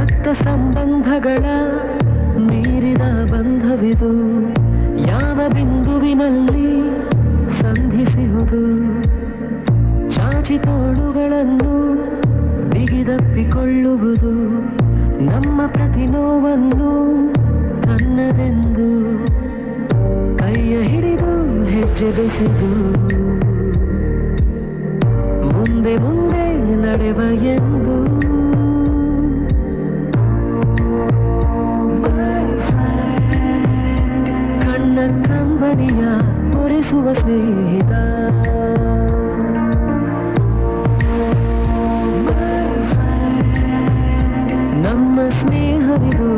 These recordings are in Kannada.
ರಕ್ತ ಸಂಬಂಧಗಳ ಮೀರಿದ ಬಂಧವಿದು, ಯಾವ ಬಿಂದುವಿನಲ್ಲಿ ಸಂಧಿಸುವುದು. ಚಾಚಿ ತೋಳುಗಳನ್ನು ಬಿಗಿದಪ್ಪಿಕೊಳ್ಳುವುದು, ನಮ್ಮ ಪ್ರತಿ ನೋವನ್ನು ತನ್ನದೆಂದು ಕೈಯ ಹಿಡಿದು ಹೆಜ್ಜೆ ಬೆಸೆದು ಮುಂದೆ ಮುಂದೆ ನಡೆವ ಎಂದು. ಕಣ್ಣ ಕಂಬನಿಯ ಒರೆಸುವ ಸ್ನೇಹಿತ, ನಮ್ಮ ಸ್ನೇಹವಿದು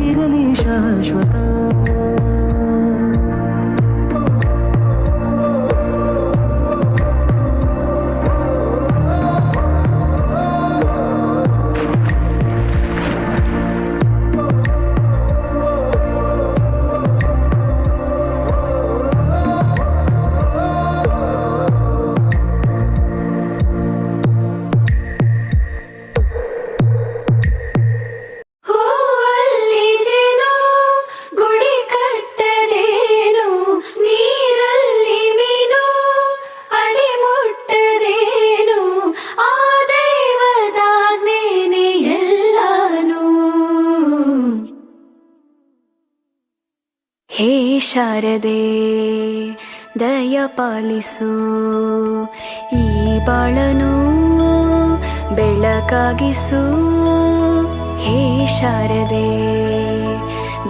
ಇರಲಿ ಶಾಶ್ವತ. ಹೇ ಶಾರದೆ ದಯ ಪಾಲಿಸು, ಈ ಬಾಳನು ಬೆಳಕಾಗಿಸು. ಹೇ ಶಾರದೆ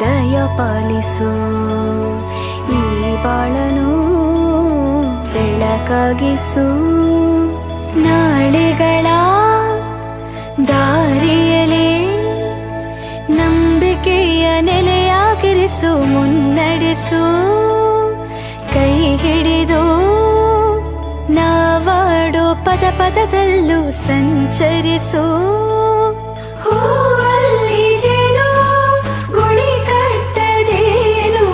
ದಯ ಪಾಲಿಸು, ಈ ಬಾಳನು ಬೆಳಕಾಗಿಸು. ನಾಳೆಗಳ ದಾರಿಯಲೇ ನಂಬಿಕೆಯ ನೆಲೆಯಾಗಿರಿಸು, ಮುನ್ನಡೆಸು. ಕೈ ಹಿಡಿದು ನಾವಾಡೋ ಪದ ಪದದಲ್ಲೂ ಸಂಚರಿಸು. ಹೂವಲ್ಲಿ ಜೇನು ಗುಡಿ ಕಟ್ಟದೇನು,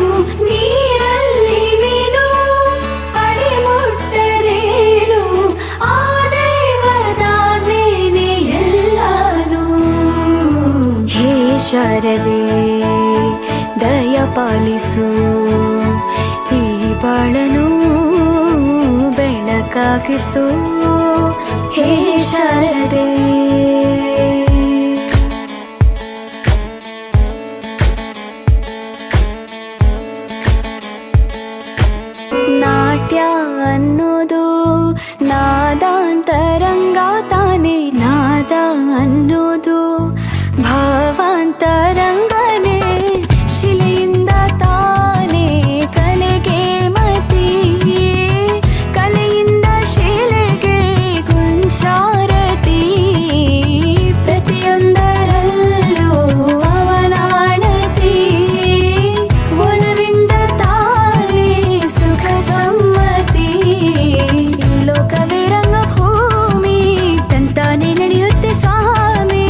ನೀರಲ್ಲಿ ಮೀನು ಅಡಿ ಮುಟ್ಟರೇನು, ಆ ದೈವದಾಜ್ಞೆನೇ ಎಲ್ಲಾನು. ಹೇ ಶಾರದೆ ದಯ ಪಾಲಿಸು, ಈ ಬಾಳನು ಬೆಳಕಾಗಿಸು. ಹೇ ಶಾರದೆ ನಾಟ್ಯ ಅನ್ನೋದು ನಾದಾಂತರಂಗ ತಾನೆ, ನಾದ ಅನ್ನೋದು ಭಾವಾಂತರಂಗನೇ. ಶಿಲೆಯಿಂದ ತಾನೇ ಕಲೆಗೆ ಮತಿ, ಕಲೆಯಿಂದ ಶಿಲೆಗೆ ಗುಂಚಾರತಿ. ಪ್ರತಿಯೊಂದರಲ್ಲೂ ಅವನಾಣತಿ, ಒಲವಿಂದ ತಾನೇ ಸುಖ ಸಮ್ಮತಿ. ಈ ಲೋಕವೇ ರಂಗಭೂಮಿ, ತಂತಾನೆ ನಡೆಯುತ್ತೆ ಸ್ವಾಮಿ.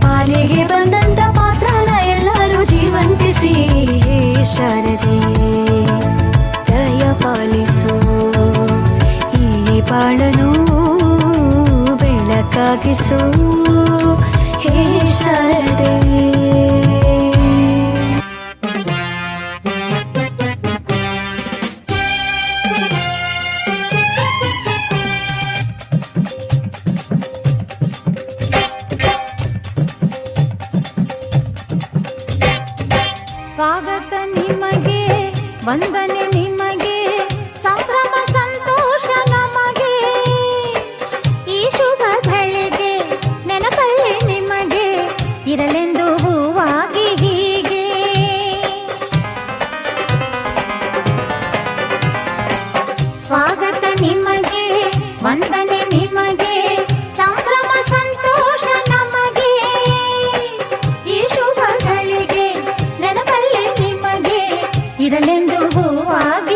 ಪಾಲಿಗೆ ಬಂದಂತ ಪಾತ್ರನ ಎಲ್ಲರೂ ಜೀವಂತಿಸಿ. ಹೇ ಶಾರದೆ ದಯ ಪಾಲಿಸು, ಈ ಬಾಳನು ಬೆಳಕಾಗಿಸು. ಹೇ ಶಾರದೆ ಸ್ವಾಗತ ನಿಮಗೆ, ವಂದನೆ ನಿಮಗೆ, ಸಂಭ್ರಮ ಸಂತೋಷ ನಮಗೆ. ಈ ಶುಭ ಘಳಿಗೆ ನೆನಪಲ್ಲಿ ನಿಮಗೆ ಇರಲೆಂದು ಹೂವಾಗಿ ಹೀಗೆ. ಸ್ವಾಗತ ನಿಮಗೆ, ವಂದನೆ ನಿಮಗೆ, ಸಂಭ್ರಮ ಸಂತೋಷ ನಮಗೆ. ಈ ಶುಭ ಘಳಿಗೆ ನೆನಪಲ್ಲಿ ನಿಮಗೆ ಇರಲೆಂದು ಹೂವಾಗಿ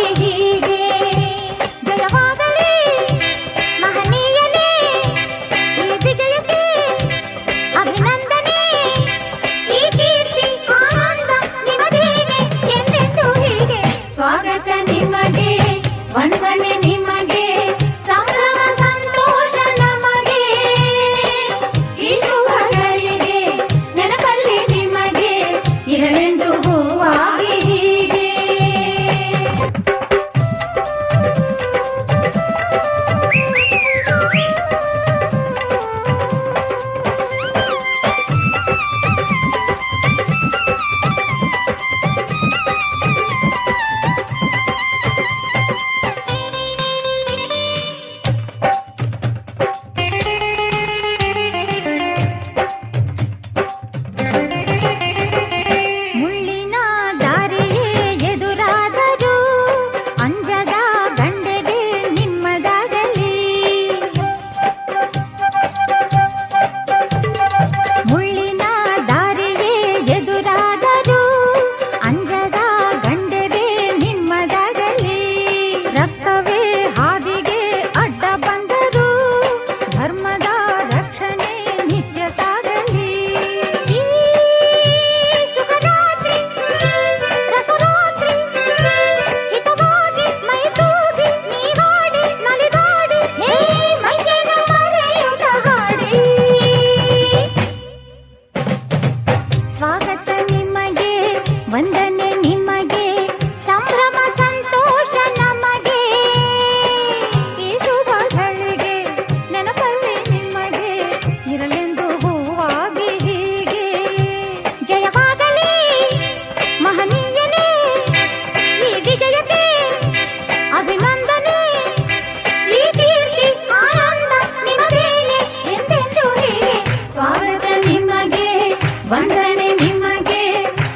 ವಂದನೆ ನಿಮಗೆ,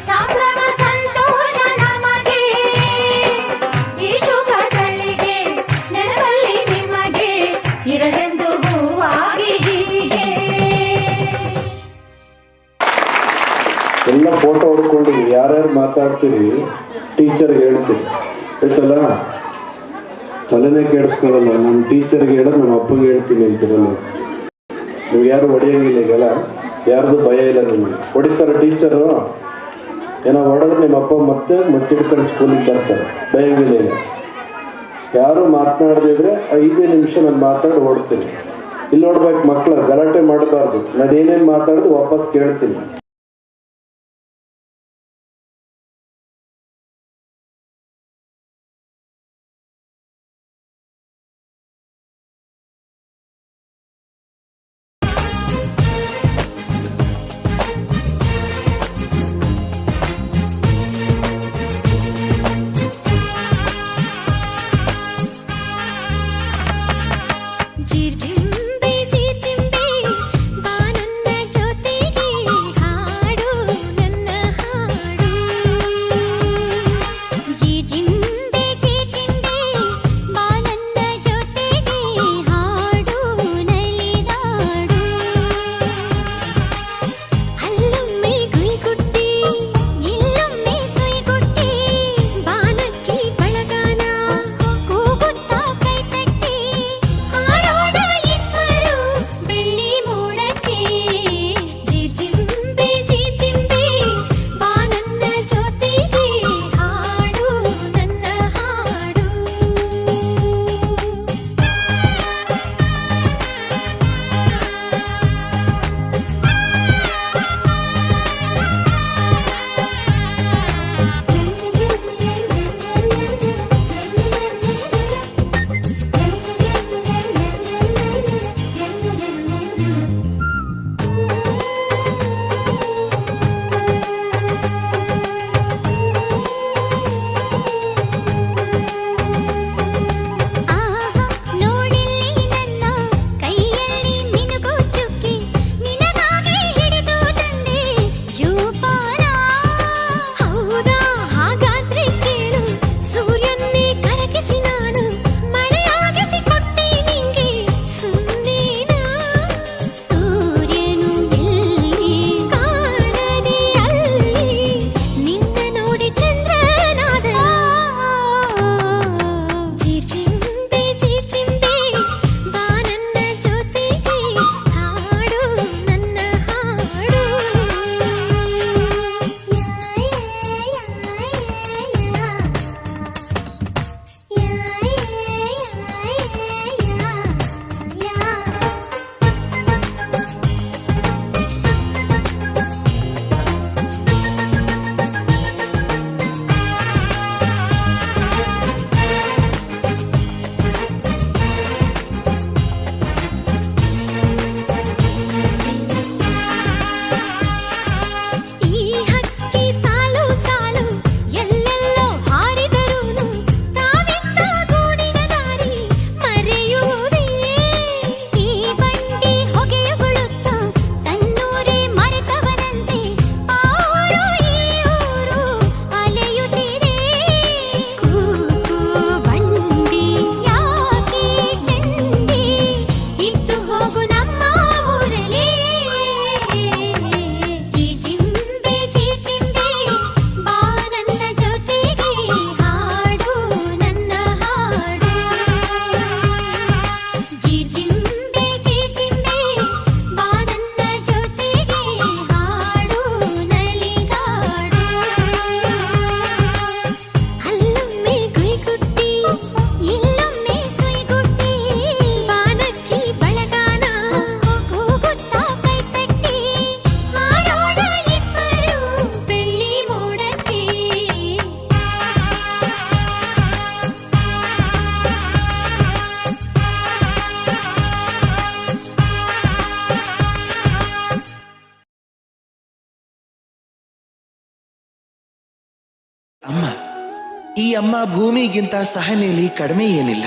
ಸಂಭ್ರಮ ಸಂತೋಷ ನಮಗೆ. ಈ ಶುಭ ಗಳಿಗೆ ನೆರವಲ್ಲಿ ನಿಮಗೆ ಇರಲೆಂದು ಹೂವಾಗಿ ಹೀಗೆ. ಎಲ್ಲ ಫೋಟೋ ಹೊಡ್ಕೊಂಡು ಯಾರ್ಯಾರು ಮಾತಾಡ್ತೀರಿ ಟೀಚರ್ಗೆ ಹೇಳ್ತೀರಿ ಆಯ್ತಲ್ಲ, ತಲೆನೇ ಕೇಳಿಸ್ಕೊಳ್ಳಲ್ಲ. ನಮ್ಮ ಟೀಚರ್ಗೆ ಹೇಳೋದು ನಮ್ಮ ಅಪ್ಪಗೆ ಹೇಳ್ತೀನಿ ಅಂತೀರಲ್ಲ. ನೀವು ಯಾರು ಹೊಡೆಯಂಗಿಲ್ಲ ಈಗಲ್ಲ, ಯಾರ್ದು ಭಯ ಇಲ್ಲ ನಿಮಗೆ. ಹೊಡಿತಾರೆ ಟೀಚರು, ಏನೋ ಹೊಡೆದ್ರೆ ನಿಮ್ಮ ಅಪ್ಪ ಮತ್ತೆ ಹಿಡ್ಕೊಂಡು ಸ್ಕೂಲಿಗೆ ಬರ್ತಾರೆ, ಭಯಂಗಿಲ್ಲ. ಈಗ ಯಾರು ಮಾತನಾಡದಿದ್ರೆ 5 ನಿಮಿಷ ನಾನು ಮಾತಾಡಿ ಹೊಡ್ತೀನಿ. ಇಲ್ಲಿ ನೋಡ್ಬೇಕು ಮಕ್ಕಳು ಗಲಾಟೆ ಮಾಡಬಾರ್ದು. ನಾನು ಏನೇನು ಮಾತಾಡಿದ್ರು ವಾಪಸ್ ಕೇಳ್ತೀನಿ. ಜೀರ್ಜಿಂಬೆ ಜೀರ್ಜಿಂಬೆ ಬಾ ನನ್ನ ಜೊತೆಗೆ ಹಾಡು ನನ್ನ ಹಾಡು. ಜೀರ್ಜಿಂಬೆ ಜೀರ್ಜಿಂಬೆ ಬಾ ನನ್ನ ಜೊತೆಗೆ ಹಾಡು ನಲಿದಾಡು. ಅಲ್ಲೊಮ್ಮೆ ಗುಯ್ಗುಟ್ಟಿ ಇಲ್ಲೊಮ್ಮೆ ಸುಯ್ಗುಟ್ಟಿ ಬಾನಕ್ಕಿ ಬಳಗಾನ ಕೂಗುತ್ತಾ ಕೈತಟ್ಟಿ ಹಾಡೋಣ ಇಬ್ಬರು ಬೆಳ್ಳಿ ಮೋಡಕ್ಕೆ. ಜೀರ್ಜಿಂಬೆ ಜೀರ್ಜಿಂಬೆ ಬಾ ನನ್ನ ಜೊತೆಗೆ ಹಾಡು ನನ್ನ ಹಾಡು. ಆಹಾ ನೋಡಿಲ್ಲಿ ನನ್ನ ಕೈಯಲ್ಲಿ ಮಿನುಗು ಚುಕ್ಕಿ ನಿನಗಾಗಿ ಹಿಡಿದು ತಂದೆ ಜೋಪಾನ. ಹೌದಾ ಹಾಗಾದ್ರೆ ಕೇಳು, ಸೂರ್ಯನ್ನೇ ಕರಗಿಸಿ ನಾನು ಮಳೆಯಾಗಿಸಿ ಕೊಟ್ಟೆ ನಿಂಗೆ ಸುಮ್ಮನೇನಾ. ಸೂರ್ಯನು ಎಲ್ಲಿ ಕಾಣದೆ ಅಲ್ಲಿ ನಿನ್ನ ನೋಡಿ ಚಂದ್ರನಾದ. ಜೀರ್ಜಿಂಬೆ ಜೀರ್ಜಿಂಬೆ ಬಾ ನನ್ನ ಜೊತೆಗೆ ಹಾಡು ನನ್ನ ಹಾಡು. ಈ ಹಕ್ಕಿ ಸಾಲು ಸಾಲು ಎಲ್ಲೆಲ್ಲೋ ಹಾರಿದರೂನು ತಾವಿದ್ದ ಗೂಡಿನ ದಾರಿ ಮರೆಯುವುದೇ. ಈ ಬಂಡಿ ಹೊಗೆಯುಗುಳುತ್ತ ತನ್ನೂರೇ ಮರೆತವನಂತೆ ಆ ಊರು ಈ ಊರು ಅಲೆಯುತ್ತಿದೆ. ಕೂಕು ಬಂಡಿ ಯಾಕೆ ಚಂಡಿ ಇತ್ತು ಹೋಗು ನಮ್ಮ ಊರಲ್ಲಿ. ಜೀರ್ಜಿಂಬೆ ಜೀರ್ಜಿಂಬೆ ಬಾ ನನ್ನ ಜೊತೆಗೆ ಹಾಡು ನನ್ನ ಹಾಡು. ಜೀರ್ಜಿಂಬೆ ಜೀರ್ಜಿಂಬೆ ಬಾ ನನ್ನ ಜೊತೆಗೆ ಹಾಡು ನಲಿದಾಡು. ಅಲ್ಲೊಮ್ಮೆ ಗುಯ್ಗುಟ್ಟಿ ಇಲ್ಲೊಮ್ಮೆ ಸುಯ್ಗುಟ್ಟಿ ಬಾನಕ್ಕಿ ಬಳಗಾನ ಕೂಗುತ್ತಾ ಕೈತಟ್ಟಿ ಹಾಡೋಣ ಇಬ್ಬರು ಬೆಳ್ಳಿ ಮೋಡಕ್ಕೆ. ಅಮ್ಮ, ಈ ಅಮ್ಮ ಭೂಮಿಗಿಂತ ಸಹನೆಯಲ್ಲಿ ಕಡಿಮೆ ಏನಿಲ್ಲ.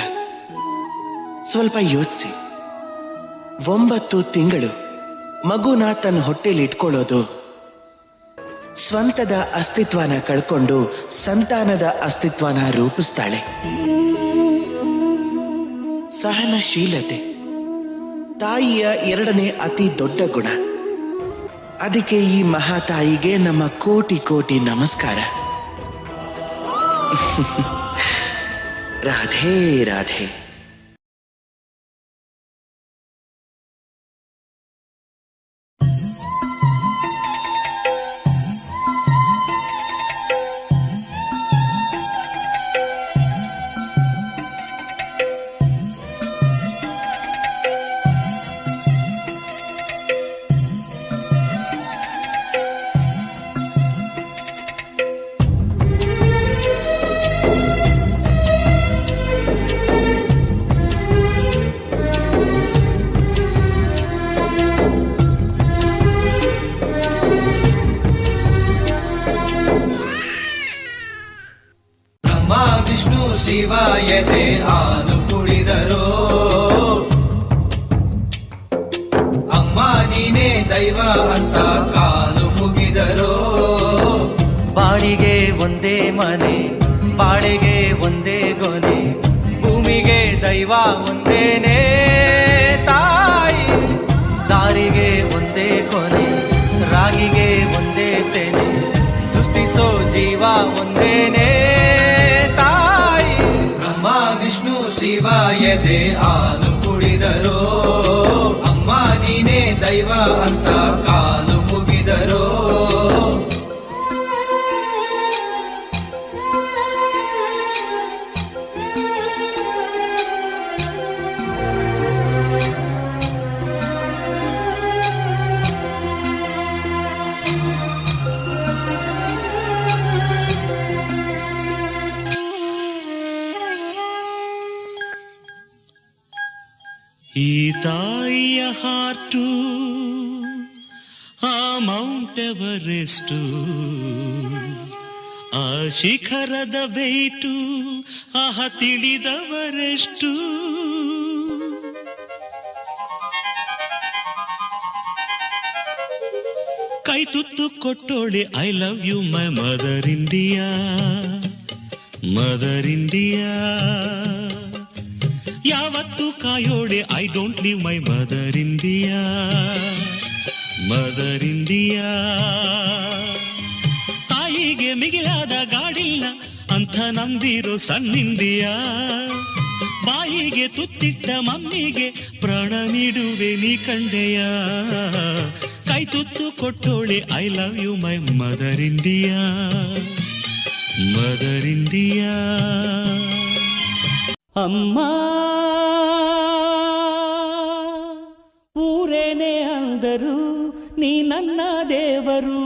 ಸ್ವಲ್ಪ ಯೋಚಿಸಿ, 9 ತಿಂಗಳು ಮಗುನ ತನ್ನ ಹೊಟ್ಟೆಲಿ ಇಟ್ಕೊಳ್ಳೋದು ಸ್ವಂತದ ಅಸ್ತಿತ್ವನ ಕಳ್ಕೊಂಡು ಸಂತಾನದ ಅಸ್ತಿತ್ವನ ರೂಪಿಸ್ತಾಳೆ. ಸಹನಶೀಲತೆ ತಾಯಿಯ ಎರಡನೇ ಅತಿ ದೊಡ್ಡ ಗುಣ. ಅದಕ್ಕೆ ಈ ಮಹಾತಾಯಿಗೆ ನಮ್ಮ ಕೋಟಿ ಕೋಟಿ ನಮಸ್ಕಾರ. ರಾಧೆ ರಾಧೆ. ವಿಷ್ಣು ಶಿವಾಯತೆ ಹಾಲು ಕುಡಿದರೋ ಅಮ್ಮ ನೀನೇ ದೈವ ಅಂತ ಕಾಲು ಮುಗಿದರೋ. ಬಾಳಿಗೆ ಒಂದೇ ಮನೆ, ಬಾಳಿಗೆ ಒಂದೇ ಗೊನೆ, ಭೂಮಿಗೆ ದೈವ ಒಂದೇನೆ ತಾಯಿ. ದಾರಿಗೆ ಒಂದೇ ಕೊನೆ, ರಾಗಿಗೆ ಒಂದೇ ತೆನೆ, ಸೃಷ್ಟಿಸೋ ಜೀವ ಒಂದೇನೆ ತಾಯಿ. ಬ್ರಹ್ಮ ವಿಷ್ಣು ಶಿವಾಯತೆ ಹಾಲು ಕುಡಿದರೋ ಅಮ್ಮ ನೀನೇ ದೈವ ಅಂತ ಕಾಲು ಮುಗಿದರೋ. ಈ ತಾಯಿಯ ಹಾರ್ಟು ಆ ಮೌಂಟ್ ಎವರೆಸ್ಟು, ಆ ಶಿಖರದ ವೇಟು ಆಹ ತಿಳಿದವರೆಷ್ಟು. ಕೈ ತುತ್ತು ಕೊಟ್ಟೋಳೆ I love you my Mother India, Mother India. ಯಾವತ್ತು ಕಾಯೋಡೆ I don't leave my Mother India, Mother India. ತಾಯಿಗೆ ಮಿಗಿಲಾದ ಗಾಡಿಲ್ಲ ಅಂತ ನಂಬಿರೋ ಸಣ್ಣ ಇಂಡಿಯಾ. ಬಾಯಿಗೆ ತುತ್ತಿಟ್ಟ ಮಮ್ಮಿಗೆ ಪ್ರಾಣ ನೀಡುವೆ ನೀ ಕಂಡೆಯ. ಕೈ ತುತ್ತು ಕೊಟ್ಟೋಳೆ I love you my Mother India, Mother India. ಅಮ್ಮ ಊರೇನೆ ಅಂದರು ನೀ ನನ್ನ ದೇವರು.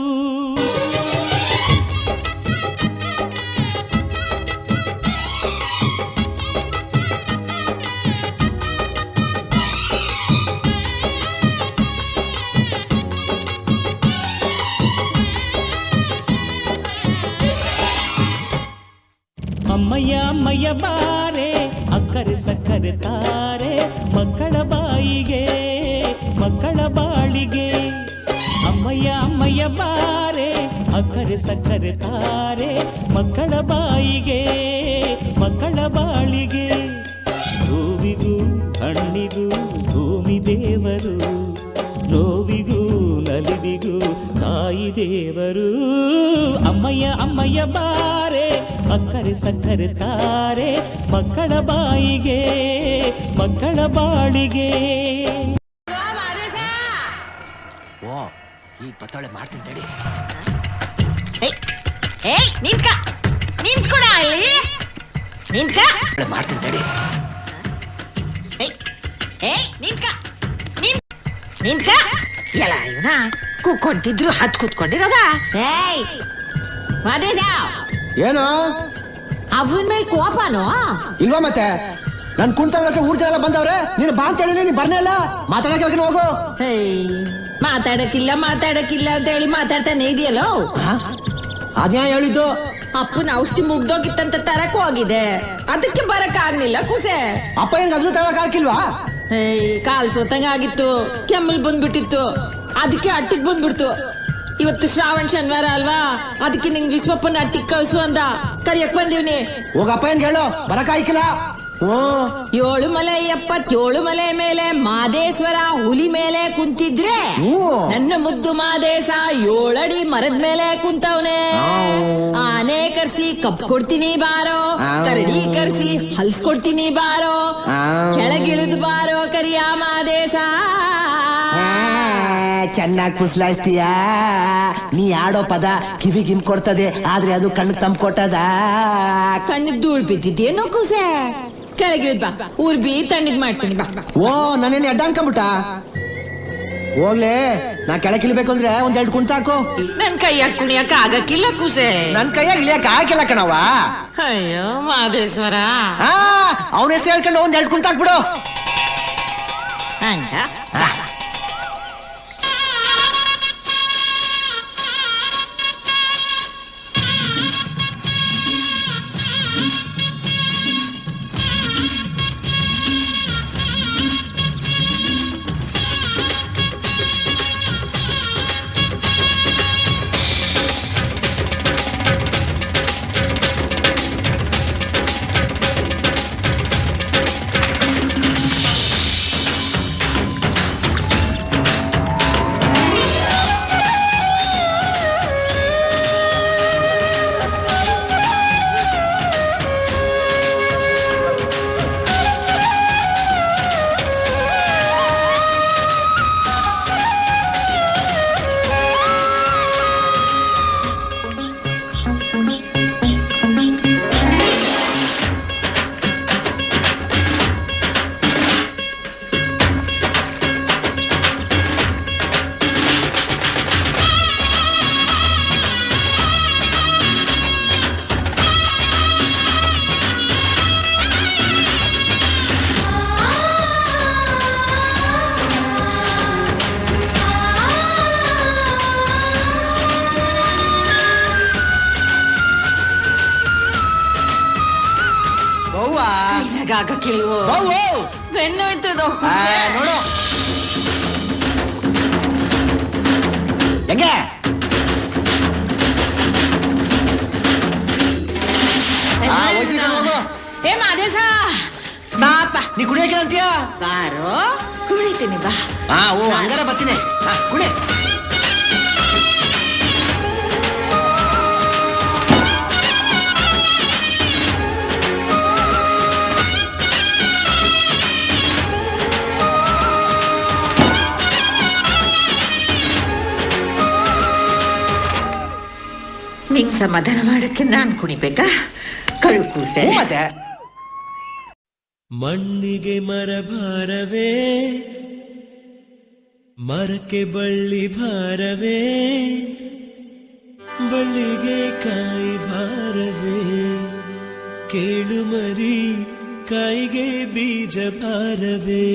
ಅಮ್ಮಯ್ಯ ಅಮ್ಮಯ್ಯ ಬಾರೆ ಅಕ್ಕರೆ ಸಕ್ಕರೆ ತಾರೆ ಮಕ್ಕಳ ಬಾಯಿಗೆ ಮಕ್ಕಳ ಬಾಳಿಗೆ. ಅಮ್ಮಯ್ಯ ಅಮ್ಮಯ್ಯ ಬಾರೆ ಅಕ್ಕರೆ ಸಕ್ಕರೆ ತಾರೆ ಮಕ್ಕಳ ಬಾಯಿಗೆ ಮಕ್ಕಳ ಬಾಳಿಗೆ. ಹೂವಿಗೂ ಹಣ್ಣಿಗೂ ಭೂಮಿ ದೇವರು, ನೋವಿಗೂ ನಲಿವಿಗೂ ತಾಯಿ ದೇವರು. ಅಮ್ಮಯ್ಯ ಅಮ್ಮಯ್ಯ ಬಾರೆ ಅಕ್ಕರೆ ಸಕ್ಕರೆ ತಾರೆ ಮಕ್ಕಳ ಬಾಯಿಗೆ ಮಕ್ಕಳ ಬಾಳಿಗೆ. ಓ ಈಗ ಬತ್ತಾಳೆ ಮಾಡ್ತೀನಿ ತಡಿ. ನಿಂತ್ಕೊಡ ಅಲ್ಲಿ ನಿಂತ್ಕ ಮಾಡ್ತೀನಿ ತಡಿ. ನಿಂತ್ಕ ಎಲ್ಲ ಇವನ ಕೂತ್ಕೊಂತಿದ್ರು ಹತ್ ಕೂತ್ಕೊಂಡಿರೋದ. ಏನು ಅವನ ಮೇಲೆ ಕೋಪನೋ ಇಲ್ವಾ? ಮತ್ತೆ ನನ್ ಕುಂತಾಡಕ್ಕೆ ಊರ್ ಜನ ಎಲ್ಲ ಬಂದವ್ರೆ, ನೀನು ಬಾ ಅಂತ ಹೇಳಿ ನೀನ್ ಬರ್ನೇ ಇಲ್ಲ. ಮಾತಾಡಕ್ಕೆ ಹೋಗು. ಮಾತಾಡಕ್ಕಿಲ್ಲ ಅಂತ ಹೇಳಿ ಮಾತಾಡ್ತಾನೆ ಇದೆಯಲ್ಲೋ. ಅದ್ಯಾ ಹೇಳಿದ್ದು? ಅಪ್ಪನ ಔಷಧಿ ಮುಗ್ದೋಗಿತ್ತಂತ ತರಕ್ ಹೋಗಿದೆ, ಅದಕ್ಕೆ ಬರಕ್ ಆಗ್ಲಿಲ್ಲ ಕುಸೆ. ಅಪ್ಪ ಏನ್ ಅದ್ರ ತಗೊಳಕ್ ಹಾಕಿಲ್ವಾ? ಕಾಲ್ ಸೋತಂಗ ಆಗಿತ್ತು, ಕೆಮ್ಮಲ್ ಬಂದ್ಬಿಟ್ಟಿತ್ತು, ಅದಕ್ಕೆ ಅಟ್ಟಿಗೆ ಬಂದ್ಬಿಡ್ತು. ಇವತ್ತು ಶ್ರಾವಣ ಶನಿವಾರ ಅಲ್ವಾ, ಅದಕ್ಕೆ ನಿಂಗೆ ವಿಶ್ವಪ್ಪನ ಅಟ್ಟಿಗೆ ಕಳ್ಸು ಅಂದ, ಕರಿಯಕ್ ಬಂದಿವ್ನಿ. ಹೋಗಪ್ಪ ಏನ್ ಹೇಳು, ಬರಕಾಯ್ಕಿಲ್ಲ. 7 ಮಲೆ 77 ಮಲೆ ಮೇಲೆ ಮಾದೇಶ್ವರ ಹುಲಿ ಮೇಲೆ ಕುಂತಿದ್ರೆ ನನ್ನ ಮುದ್ದು ಮಾದೇಶ 7 ಅಡಿ ಮರದ ಮೇಲೆ ಕುಂತವ್ನೆ. ಆನೆ ಕರ್ಸಿ ಕಪ್ ಕೊಡ್ತೀನಿ ಬಾರೋ, ಕರಡಿ ಕರ್ಸಿ ಹಲ್ಸ್ ಕೊಡ್ತೀನಿ ಬಾರೋ, ಕೆಳಗಿಳಿದು ಬಾರೋ ಕರಿಯ ಮಾದೇಶ. ಚೆನ್ನಾಗಿ ಕುಸ್ಲಾಯಿಸ್ತೀಯ. ನೀ ಆಡೋ ಪದ ಕಿವಿಗಿಮ್ ಕೊಡ್ತದೆ, ಆದ್ರೆ ಅದು ಕಣ್ಣಿಗೆ ತಂಪ್ ಕೊಟ್ಟದ. ಕಣ್ಣಿಗೆ ಧೂಳ್ ಬಿದ್ದಿದ್ದೇನೋ ಕುಸೆ, ಕೆಳಗಿಳಿದ್ ಬಾ, ಊರ್ಬಿ ತಣ್ಣಗ್ ಮಾಡ್ತೀನಿ ಬಾ. ಓ ನಾನೇನು ಅಡ್ಡ ಅನ್ಕೊಂಬಿಟ್ಟ. ಹೋಗ್ಲೇ, ನಾ ಕೆಳಗೆ ಇಳಿಬೇಕು ಅಂದ್ರೆ 1-2 ಕುಂಟ ಹಾಕು. ನನ್ ಕೈಯಾಗ ಕುಣಿಯಕ್ ಆಗಕ್ಕಿಲ್ಲ ಕುಸೆ. ನನ್ ಕೈಯಾಗ ಇಳಿಯಕ್ ಹಾಕಿಲ್ಲ ಕಣವ. ಅಯ್ಯೋ ಮಾದೇಶ್ವರ, ಅವನ ಹೆಸರು ಹೇಳ್ಕೊಂಡು 1-2 ಕುಂಟ ಹಾಕ್ಬಿಡು. ಹಂಗ ಆಗಕ್ಕಿಲ್ವೋ? ಬೆನ್ನೋಯ್ತದೋ ನೋಡು ಹೆಂಗೆ. ಏ ಮಾದೇಶ ಬಾಪ, ನೀ ಕುಡಿಯೋಕೆ ಅಂತೀಯ? ಬಾರೋ ಕುಡಿತೀನಿ ಬಾ. ಓ ಹಂಗಾರ ಬರ್ತೀನಿ, ಕುಡಿ. ನಿಂಗ್ ಸಮಾಧಾನ ಮಾಡಕ್ಕೆ ನಾನ್ ಕುಣಿಬೇಕಾ? ಕಳು ಕೂಸೆ. ಮತ್ತೆ ಮಣ್ಣಿಗೆ ಮರ ಭಾರವೇ, ಮರಕ್ಕೆ ಬಳ್ಳಿ ಭಾರವೇ, ಬಳ್ಳಿಗೆ ಕಾಯಿ ಭಾರವೇ, ಕೇಳು ಮರಿ ಕಾಯಿಗೆ ಬೀಜ ಭಾರವೇ.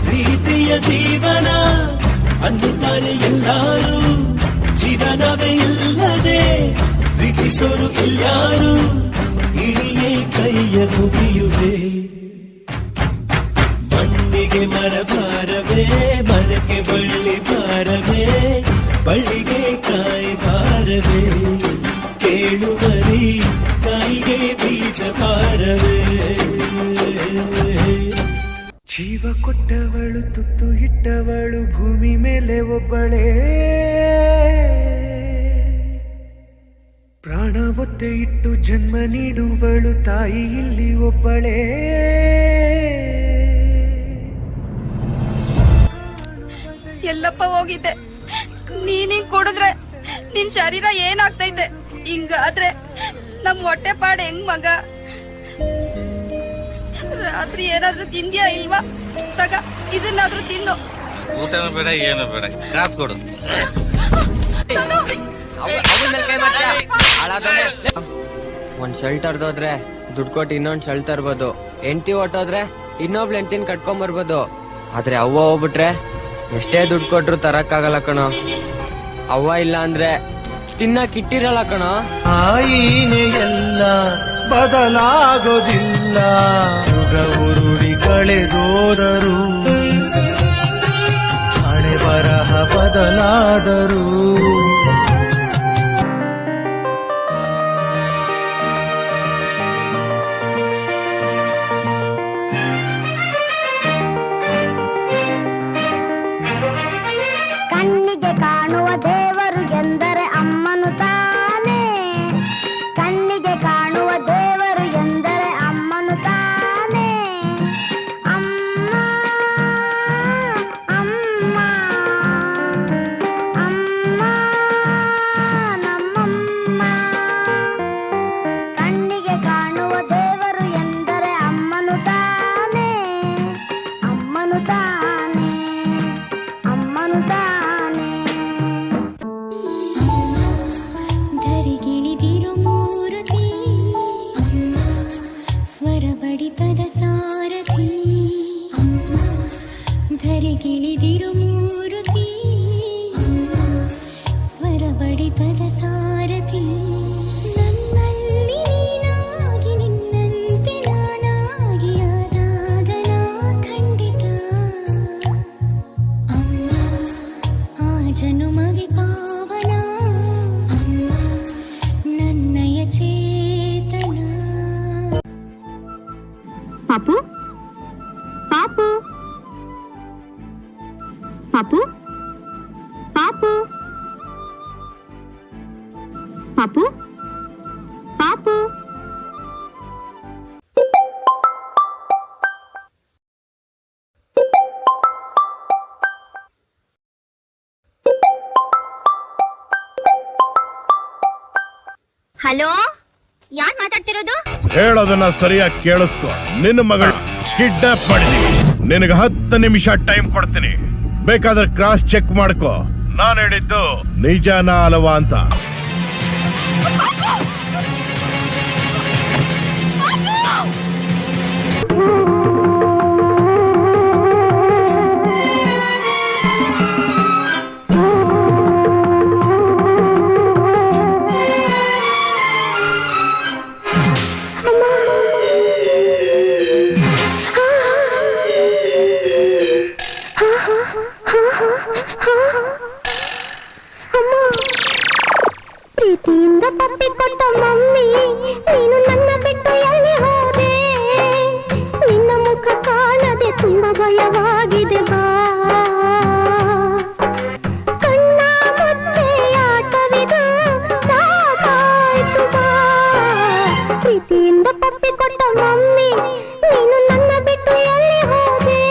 ಪ್ರೀತಿಯ ಜೀವನ ಅನ್ನುತ್ತಾರೆ ಎಲ್ಲರೂ, ಜೀವನವೇ ಇಲ್ಲದೆ ಪ್ರೀತಿಸೋರು ಇಲ್ಯಾರು, ಇಳಿಯೇ ಕೈಯ ಮುಗಿಯುವೆ. ಮಣ್ಣಿಗೆ ಮರ ಭಾರವೇ, ಮರಕ್ಕೆ ಬಳ್ಳಿ ಭಾರವೇ, ಬಳ್ಳಿಗೆ ಕಾಯಿ ಭಾರವೇ, ಕೇಳು ಮರಿ ಕಾಯಿಗೆ ಬೀಜ ಭಾರವೇ. ಜೀವ ಕೊಟ್ಟವಳು ತುತ್ತು ಇಟ್ಟವಳು ಭೂಮಿ ಮೇಲೆ ಒಬ್ಬಳೇ, ಪ್ರಾಣ ಒತ್ತೆ ಇಟ್ಟು ಜನ್ಮ ನೀಡುವಳು ತಾಯಿ ಇಲ್ಲಿ ಒಬ್ಬಳೇ. ಎಲ್ಲಪ್ಪ ಹೋಗಿದ್ದೆ, ನೀನಿಂಗ್ ಕುಡಿದ್ರೆ ನಿನ್ ಶರೀರ ಏನಾಗ್ತೈತೆ? ಹಿಂಗಾದ್ರೆ ನಮ್ ಹೊಟ್ಟೆ ಪಾಡ್ ಹೆಂಗ್ ಮಗ? ರಾತ್ರಿ ಏನಾದ್ರೂ ತಿಂದ್ಯಾ ಇಲ್ವಾ? ತಗ ಇದನ್ನಾದ್ರೂ ತಿನ್ನು. ಊಟನೂ ಬೇಡ ಏನು ಬೇಡ, ಕಾಸು ಕೊಡು. ಒಂದ್ ಶೆಲ್ಟರ್ ಹೋದ್ರೆ ದುಡ್ಡು ಕೊಟ್ಟು ಇನ್ನೊಂದ್ ಶೆಲ್ಟರ್ ತರ್ಬೋದು, ಹೆಂಡತಿ ಹೊಟ್ಟೋದ್ರೆ ಇನ್ನೊಬ್ಳು ಹೆಂಡತಿನ ಕಟ್ಕೊಂಡ್ ಬರ್ಬೋದು. ಆದ್ರೆ ಅವ್ವ ಹೋಗ್ಬಿಟ್ರೆ ಎಷ್ಟೇ ದುಡ್ಡು ಕೊಟ್ರು ತರಕ್ಕಾಗಲ್ಲ ಕಣೋ. ಅವ್ವ ಇಲ್ಲ ಅಂದ್ರೆ ತಿನ್ನಕ್ ಇಟ್ಟಿರಲ್ಲ ಕಣೋ. ಆಯಿನೇ ಎಲ್ಲ ಬದಲಾಗೋದಿಲ್ಲ. ಯುಗ ಉರುಳಿ ಕಳೆದೋದರು, ಹಣೆ ಬರಹ ಬದಲಾದರು. ಕಣ್ಣಿಗೆ ಕಾಣುವ ದೇವರು ಎಂದರೆ ಅಮ್ಮನು ತಾನೇ. ಕಣ್ಣಿಗೆ ಕಾಣುವ ದೇವರು ಎಂದರೆ ಅಮ್ಮನು ತಾನೇ. ಅಮ್ಮ ಅಮ್ಮ ಅಮ್ಮ ನಮ್ಮಮ್ಮ. ಕಣ್ಣಿಗೆ ಕಾಣುವ ದೇವರು ಎಂದರೆ ಅಮ್ಮನು ತಾನೇ. ಅಮ್ಮನು ತಾನೇ, ಅಮ್ಮನು ತಾನೇ. ಧರಿಗಿಳಿದಿರು ಮೂರುತಿ, ಅಮ್ಮ ಸ್ವರ ಬಡಿತದ ಸಾರಥಿ. ಅಮ್ಮ ಧರಿಗಿಳಿದಿರು ಮೂರುತಿ, ಅಮ್ಮ ಸ್ವರ ಬಡಿತದ ಸಾರಥಿ. ನನ್ನಲ್ಲಿ ನೀನಾಗಿ ನಿನ್ನಂತೆ ನಾನಾಗಿ ಆದಾಗ ನಾ ಖಂಡಿತ. ಅಮ್ಮ ಆ ಜನುಮಗೆ ಪಾವನ, ಅಮ್ಮ ನನ್ನಯ ಚೇತನ. ಪಾಪು ಪಾಪು ಪಾಪು ಪಾಪು ಪಾಪು ಪಾಪು. ಹಲೋ, ಯಾರ್ ಮಾತಾಡ್ತಿರೋದು? ಹೇಳೋದನ್ನ ಸರಿಯಾಗಿ ಕೇಳಿಸ್ಕೊ. ನಿನ್ನ ಮಗಳು ಕಿಡ್ನಾಪ್ ಮಾಡಿದೀವಿ. ನಿನಗೆ 10 ನಿಮಿಷ ಟೈಮ್ ಕೊಡ್ತೀನಿ. ಬೇಕಾದ್ರೆ ಕ್ರಾಸ್ ಚೆಕ್ ಮಾಡ್ಕೋ ನಾನು ಹೇಳಿದ್ದು ನಿಜನಾ ಅಲ್ವಾ ಅಂತ. ಪ್ರೀತಿಯಿಂದ ತಪ್ಪಿಕೊಂಡ ಮಮ್ಮಿ, ನೀನು ನನ್ನ ಬಿಟ್ಟು ಎಲ್ಲಿ ಹೋದೆ? ನಿನ್ನ ಮುಖ ಕಾಣದೆ ತುಂಬ ಭಯವಾಗಿದೆ ಬಾ. ಕಣ್ಣ ಮುಚ್ಚೆ ಆಟವಿದು ಸಾಕಾಯ್ತು ಬಾ. ಪ್ರೀತಿಯಿಂದ ತಪ್ಪಿಕೊಂಡ ಮಮ್ಮಿ, ನೀನು ನನ್ನ ಬಿಟ್ಟು ಎಲ್ಲಿ ಹೋದೆ?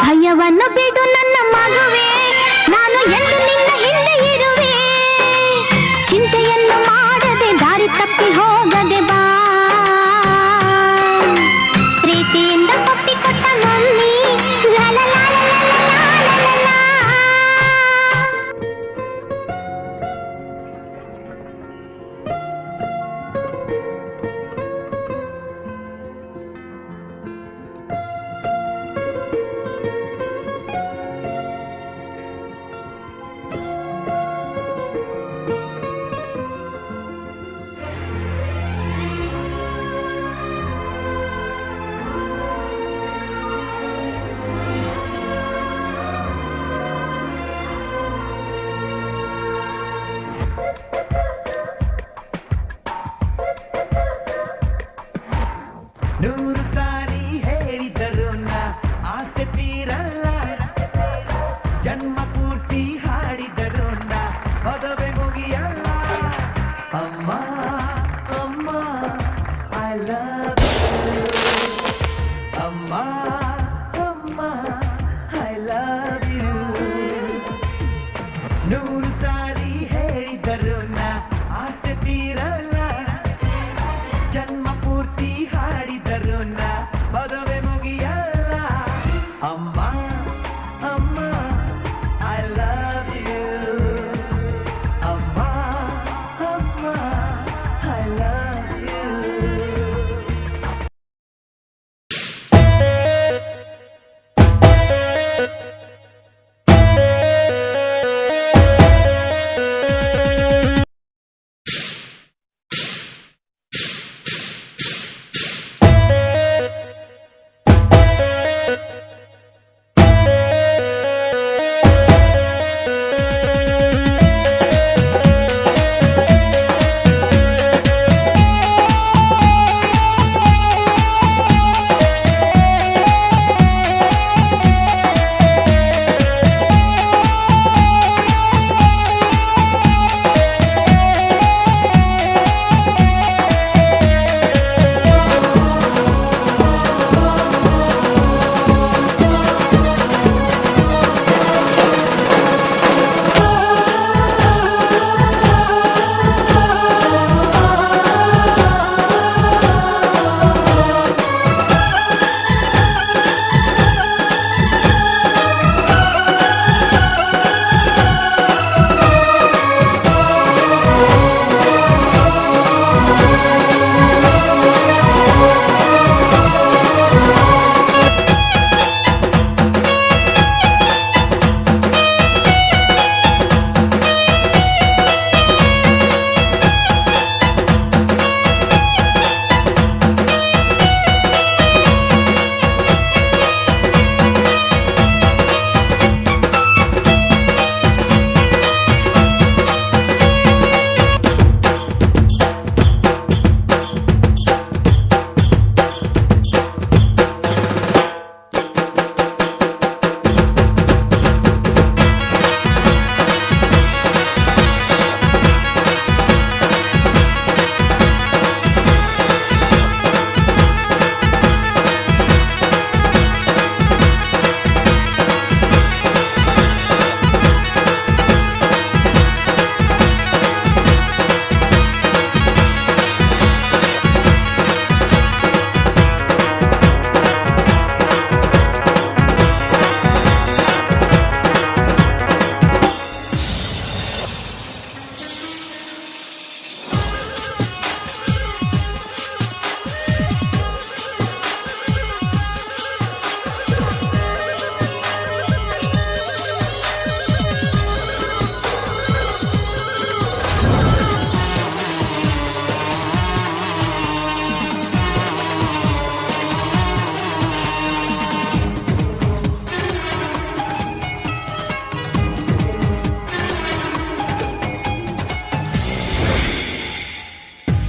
ಭಯವನ್ನು ಬಿಡು ನನ್ನ ಮಗುವೆ, ನಾನು ಎಂದು ನಿನ್ನ ಹಿಂದೆ ಇರುವೆ. ಚಿಂತೆಯನ್ನು ಮಾಡದೆ ದಾರಿ ತಪ್ಪಿ ಹೋಗದೆ ಬಾ. ಪ್ರೀತಿಯಿಂದ ತಪ್ಪಿಕೊಟ್ಟ ಮಮ್ಮಿ, ಲಾ ಲಾ ಲಾ ಲಾ ಲಾ ಲಾ ಲಾ ಲಾ. ನೂರು ಸಾರಿ ಹೇಳಿದರು ನಾ ಆಸೆ ತೀರಲ್ಲ, ಜನ್ಮ ಪೂರ್ತಿ ಹಾಡಿದರು ನಾ ಮದುವೆ ಮುಗಿಯಲ್ಲ. ಅಮ್ಮ ಅಮ್ಮ ಐ ಲವ್ ಯು, ಅಮ್ಮ ಅಮ್ಮ ಐ ಲವ್ ಯು. ನೂರು ಸಾರಿ ಹೇಳಿದರು ನಾ ಆಸೆ ತೀರಲ್ಲ, ಜನ್ಮ ಪೂರ್ತಿ ಹಾಡಿದರು ನಾ ಮದುವೆ ಮುಗಿಯಲ್ಲ. ಅಮ್ಮ ಅಮ್ಮ ಐ ಲವ್ ಯು, ಅಮ್ಮ ಅಮ್ಮ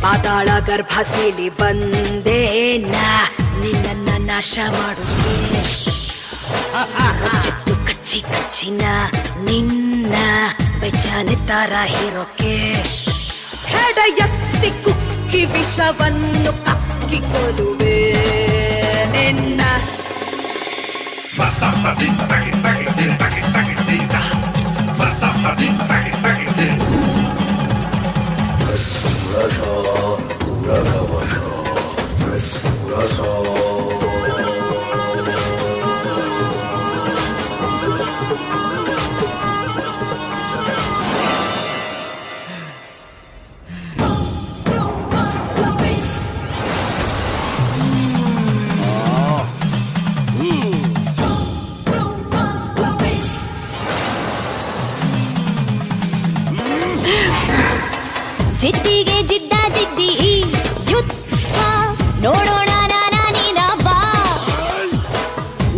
ಪಾತಾಳ ಗರ್ಭ ಸೀಳಿ ಬಂದೇನ ನಿನ್ನ ನಾಶ ಮಾಡುತ್ತೇನೆ ಚಿತ್ತು ಕಚ್ಚಿ ಕಚ್ಚಿನ ನಿನ್ನ ಬೆಚ್ಚನೆ ತರ ಹೀರೋಕೆ ಹೆಡ ಎತ್ತಿ ಕುಕ್ಕಿ ವಿಷವನ್ನು ಕಕ್ಕಿಕೊಡುವೆ ನಿನ್ನ ಜಿದ್ದಿಗೆ ಜಿಡ್ಡ ಜಿದ್ದಿ ಈ ಯುದ್ಧ ನೋಡೋಣ ನೀನ ಬಾ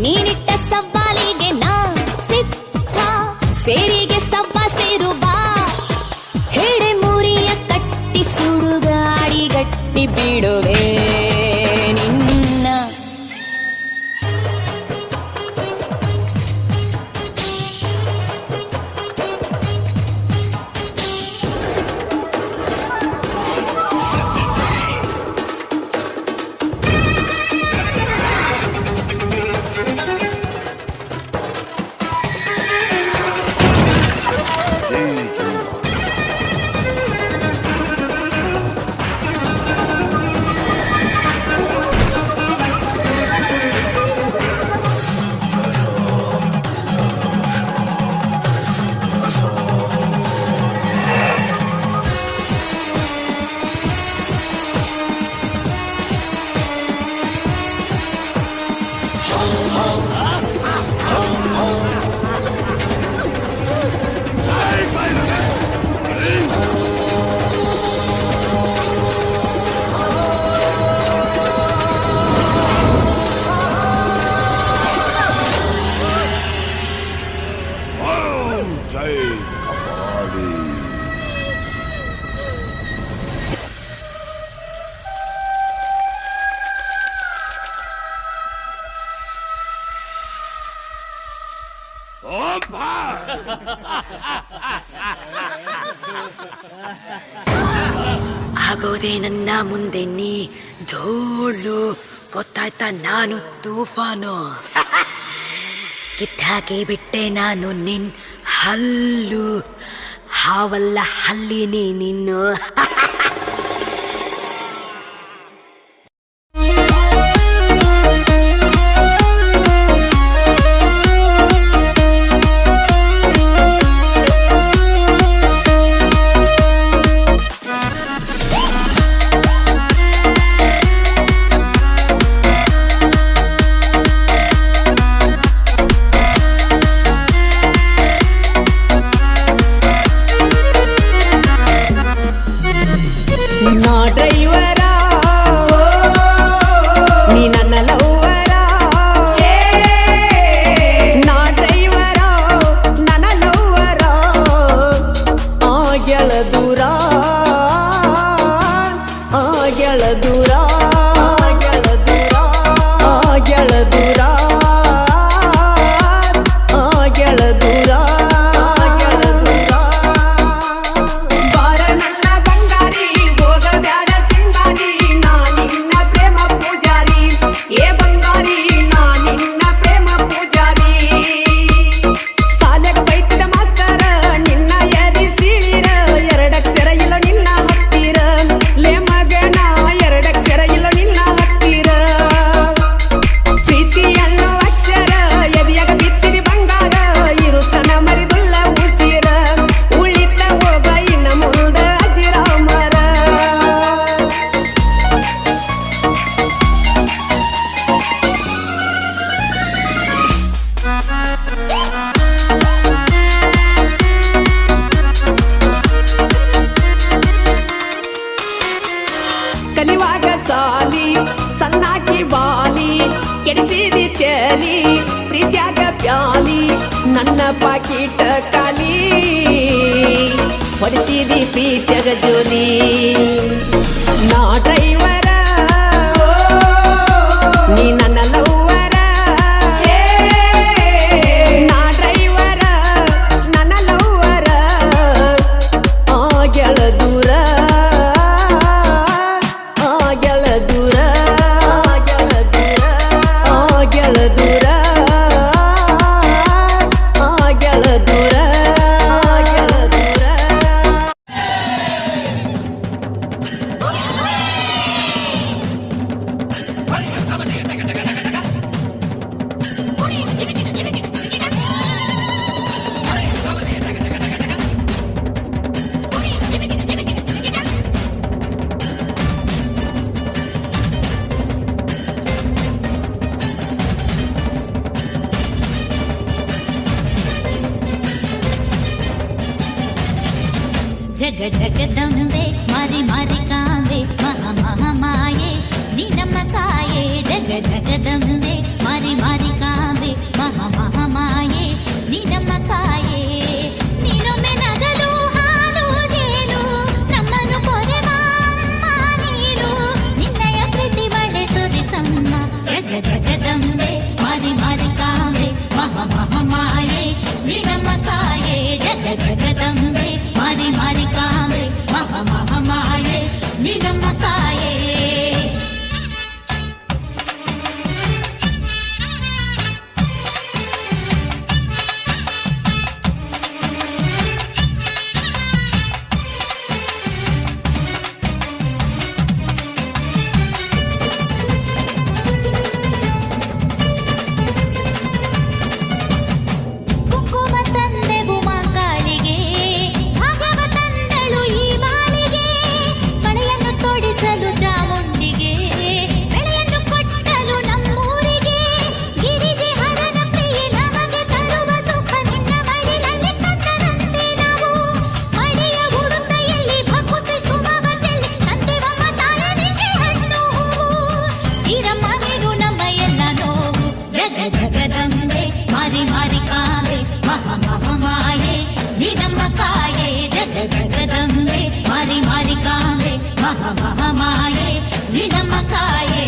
ನೀನಿಟ್ಟ ಸವಾಲಿಗೆ ನಾ ಸಿದ್ಧ ಸೇರಿಗೆ ಸವ್ವ ಸೇರು ಬಾ ಹೆಡೆ ಮುರಿಯ ಕಟ್ಟಿ ಸುಡುಗಾಡಿ ಗಟ್ಟಿ ಬಿಡುವೆ ನಿನ್ನ ಆಗೋದೆ ನನ್ನ ಮುಂದೆ ನೀ ಧೂಳು ಗೊತ್ತಾಯ್ತಾ ನಾನು ತೂಫಾನು ಕಿತ್ತಾಕಿ ಬಿಟ್ಟೆ ನಾನು ನಿನ್ ಹಲ್ಲು ಹಾವಲ್ಲ ಹಲ್ಲಿನಿ ನಿನ್ನು ಪಾಕಿಟ ಖಾಲಿ ಹೊಡಿಸಿದಿ ಪ್ರೀತ್ಯಗ ಜೋಲಿ ನಾ ಡ್ರೈವರ ನೀ ನನ್ನ ಲವ್ವರ ನಾ ಡ್ರೈವರ ನನ್ನ ಲವ್ವರ ಆಗೆಳ ದೂರ ಆಗೆಳ ದೂರ ಆಗೆಳ ದೂರ ಆಗೆಳ ದೂರ ಆಗೆಳ ದೂರ ಜಗ ಜಗದಂಬೆ ಮಾರಿ ಮಾರಿ ಕಾಂಬೆ ಮಹಾ ಮಹಾ ಮಾಯೆ ನೀ ನಮ್ಮ ಕಾಯೆ ಜಗ ಜಗದಂಬೆ ಮಾರಿ ಮಾರಿ ಕಾಂಬೆ ಮಹಾ ಮಹಾ ಮಾಯೆ ನೀ ನಮ್ಮ ಕಾಯೆ ನೀನೊಮ್ಮೆ ನಗಲು ಹಾಲು ಜೇನು ನಮ್ಮನ್ನು ಕೊರೆವ ಅಮ್ಮ ನೀನು ನಿನ್ನಯ ಪ್ರೀತಿ ಮಳೆ ಸುರಿಸಮ್ಮ ಜಗ ಜಗದಂಬೆ ಮಾರಿ ಮಾರಿ ಕಾಂಬೆ ಮಹಾ ಮಹಾ ಮಾಯೆ ನೀ ನಮ್ಮ ಕಾಯೆ ಜಗ ಜಗದಂಬೆ ಮಾರಿ ಮಾರಿ ಕಾಂಬೆ ಮಹಾ ಮಹಾ ಮಾಯೆ ನೀ ನಮ್ಮ ಕಾಯೆ ಕುಂಕುಮ ತಂದೆವು ಮಾಂಗಾಳಿಗೆ ಭಾಗವ ತಂದಳು ಈ ಬಾಳಿಗೆ ಮಳೆಯನ್ನು ತೋಡಿಸಲು ಚಾಮುಂಡಿಗೆ ಬೆಳೆಯನ್ನು ಕೊಟ್ಟಲು ನಮ್ಮೂರಿಗೆ ಗಿರಿಜೆ ಹರನ ಪ್ರಿಯೆ ನಮಗೆ ತರುವ ಸುಖ ನಿನ್ನ ಮಡಿಲಲ್ಲಿ ತಂದರಂತೆ ನಾವು ಮಡಿಯ ಉಡುತೆಯಲ್ಲಿ ಭಕುತಿ ಸುಮವ ಚೆಲ್ಲಿ ತಂದೆವಮ್ಮ ತಾಯನಿಗೆ ಹಣ್ಣು ಹೂವು ಈರಮ್ಮ ನೀನು ನಮ್ಮ ಎಲ್ಲ ನೋವು ಜಗ ಜಗದಂಬೆ ಮಾರಿ ಮಾರಿ ಕಾಂಬೆ ಮಹಾ ಮಹಾ ಮಾಯೆ ನೀ ನಮ್ಮ ಕಾಯೆ ಜಗ ಜಗದಂಬೆ ಮಾರಿ ಮಾರಿ ಕಾಂಬೆ ಮಹಾ ಮಹಾ ಮಾಯೆ ನೀ ನಮ್ಮ ಕಾಯೆ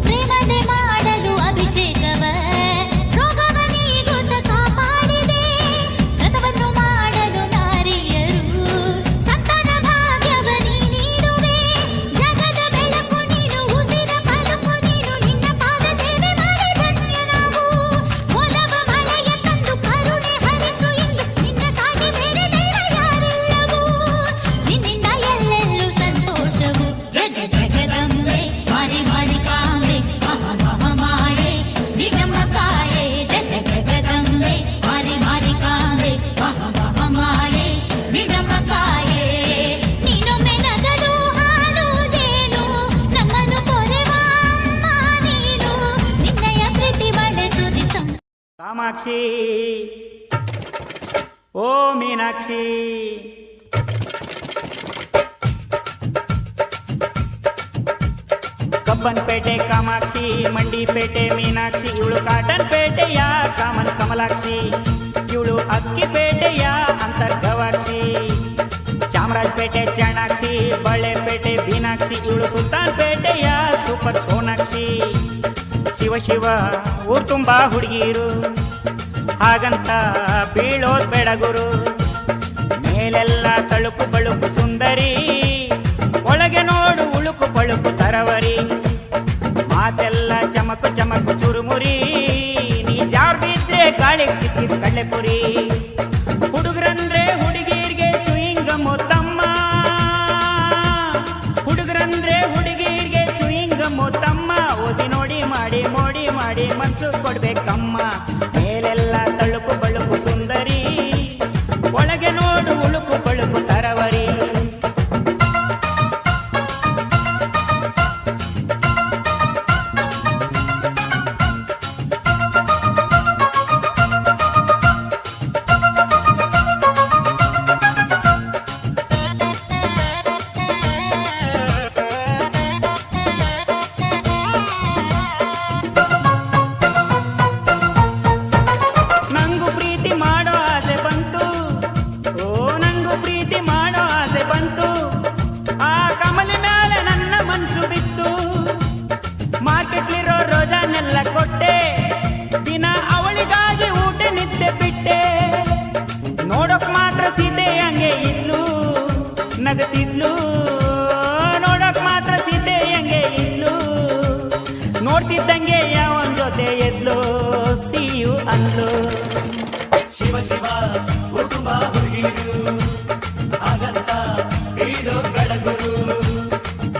ಪ್ರೇಮದೆ ಮಾಡಲು ಅಭಿಷೇಕವ ರೋಗವ ನೀಗುತ್ತ ಕಾಪಾಡಿದೆ ವ್ರತವನ್ನು ಮಾಡಲು ನಾರಿಯರು ಸಂತಾನ ಭಾಗ್ಯವ ನೀ ನೀಡುವೆ ಜಗದ ಬೆಳಕು ನೀನು ಉಸಿರ ಪಲಕು ನೀನು ನಿನ್ನ ಪಾದ ಸೇವೆ ಮಾಡಿ ಧನ್ಯ ನಾವು ಒಲವ ಮಳೆಯ ತಂದು ಕರುಣೆ ಹರಿಸು ಎಂದು ನಿನ್ನ ಸಾಟಿ ಬೇರೆ ದೈವ ಯಾರಿಲ್ಲವು ನಿನ್ನಿಂದ ಎಲ್ಲೆಲ್ಲೂ ಸಂತೋಷವು ಜಗ ಜಗದಂಬೆ ಮಾರಿ ಮಾರಿ ಕಾಂಬೆ ಮಹಾ ಮಹಾ ಮಾಯೆ ನೀ ನಮ್ಮ ಕಾಯೆ ಜಗ ಜಗದಂಬೆ ಮಾರಿ ಮಾರಿ ಕಾಂಬೆ ಮಹಾ ಮಹಾ ಮಾಯೆ ನೀ ನಮ್ಮ ಕಾಯೆ ನೀನೊಮ್ಮೆ ನಗಲು ಹಾಲು ಜೇನು ನಮ್ಮನ್ನು ಕೊರೆವ ಅಮ್ಮ ನೀನು ನಿನ್ನಯ ಪ್ರೀತಿ ಮಳೆ ಸುರಿಸಂ ಕಾಮಾಕ್ಷಿ ಓ ಮೀನಾಕ್ಷಿ ಕಬ್ಬನ್ಪೇಟೆ ಕಾಮಾಕ್ಷಿ ಮಂಡಿಪೇಟೆ ಮೀನಾಕ್ಷಿ ಇವಳು ಕಾಟನ್ ಪೇಟೆಯ ಕಾಮನ್ ಕಮಲಾಕ್ಷಿ ಇವಳು ಅಕ್ಕಿಪೇಟೆಯ ಅಂತರ್ಗವಾಕ್ಷಿ ಚಾಮರಾಜಪೇಟೆ ಚಾಣಾಕ್ಷಿ ಬಳ್ಳೆಪೇಟೆ ಬೀನಾಕ್ಷಿ ಇವಳು ಸುಲ್ತಾನ್ ಪೇಟೆಯ ಸೂಪರ್ ಸೋನಾಕ್ಷಿ ಶಿವ ಶಿವ ಊರ್ ತುಂಬಾ ಹುಡುಗಿರು ಹಾಗಂತ ಬೀಳೋದ್ ಬೇಡ ಗುರು ಮೇಲೆಲ್ಲ ತಳುಕು ಬಳುಕು ಸುಂದರಿ ಒಳಗೆ ನೋಡು ಉಳುಕು ಪಳುಕು ತರವರಿ ಮಾತೆಲ್ಲ ಚಮಕು ಚಮಕು ಚುರುಮುರಿ ನೀ ಜಾರ್ ಬಿದ್ರೆ ಗಾಳಿಗೆ ಸಿಕ್ಕಿದ್ ಕಳ್ಳೆಪುರಿ ಹುಡುಗರಂದ್ರೆ ಹುಡುಗಿರ್ಗೆ ಚುಯಿಂಗಮ್ಮು ತಮ್ಮ ಹುಡುಗರಂದ್ರೆ ಹುಡುಗಿರ್ಗೆ ಚುಯಿಂಗಮ್ಮು ತಮ್ಮ ಓಸಿ ನೋಡಿ ಮಾಡಿ ಮೋಡಿ ಮಾಡಿ ಮನ್ಸು ಕೊಡ್ಬೇಕಮ್ಮ ಮೇಲೆಲ್ಲ ತಳುಕು ಬಳುಕು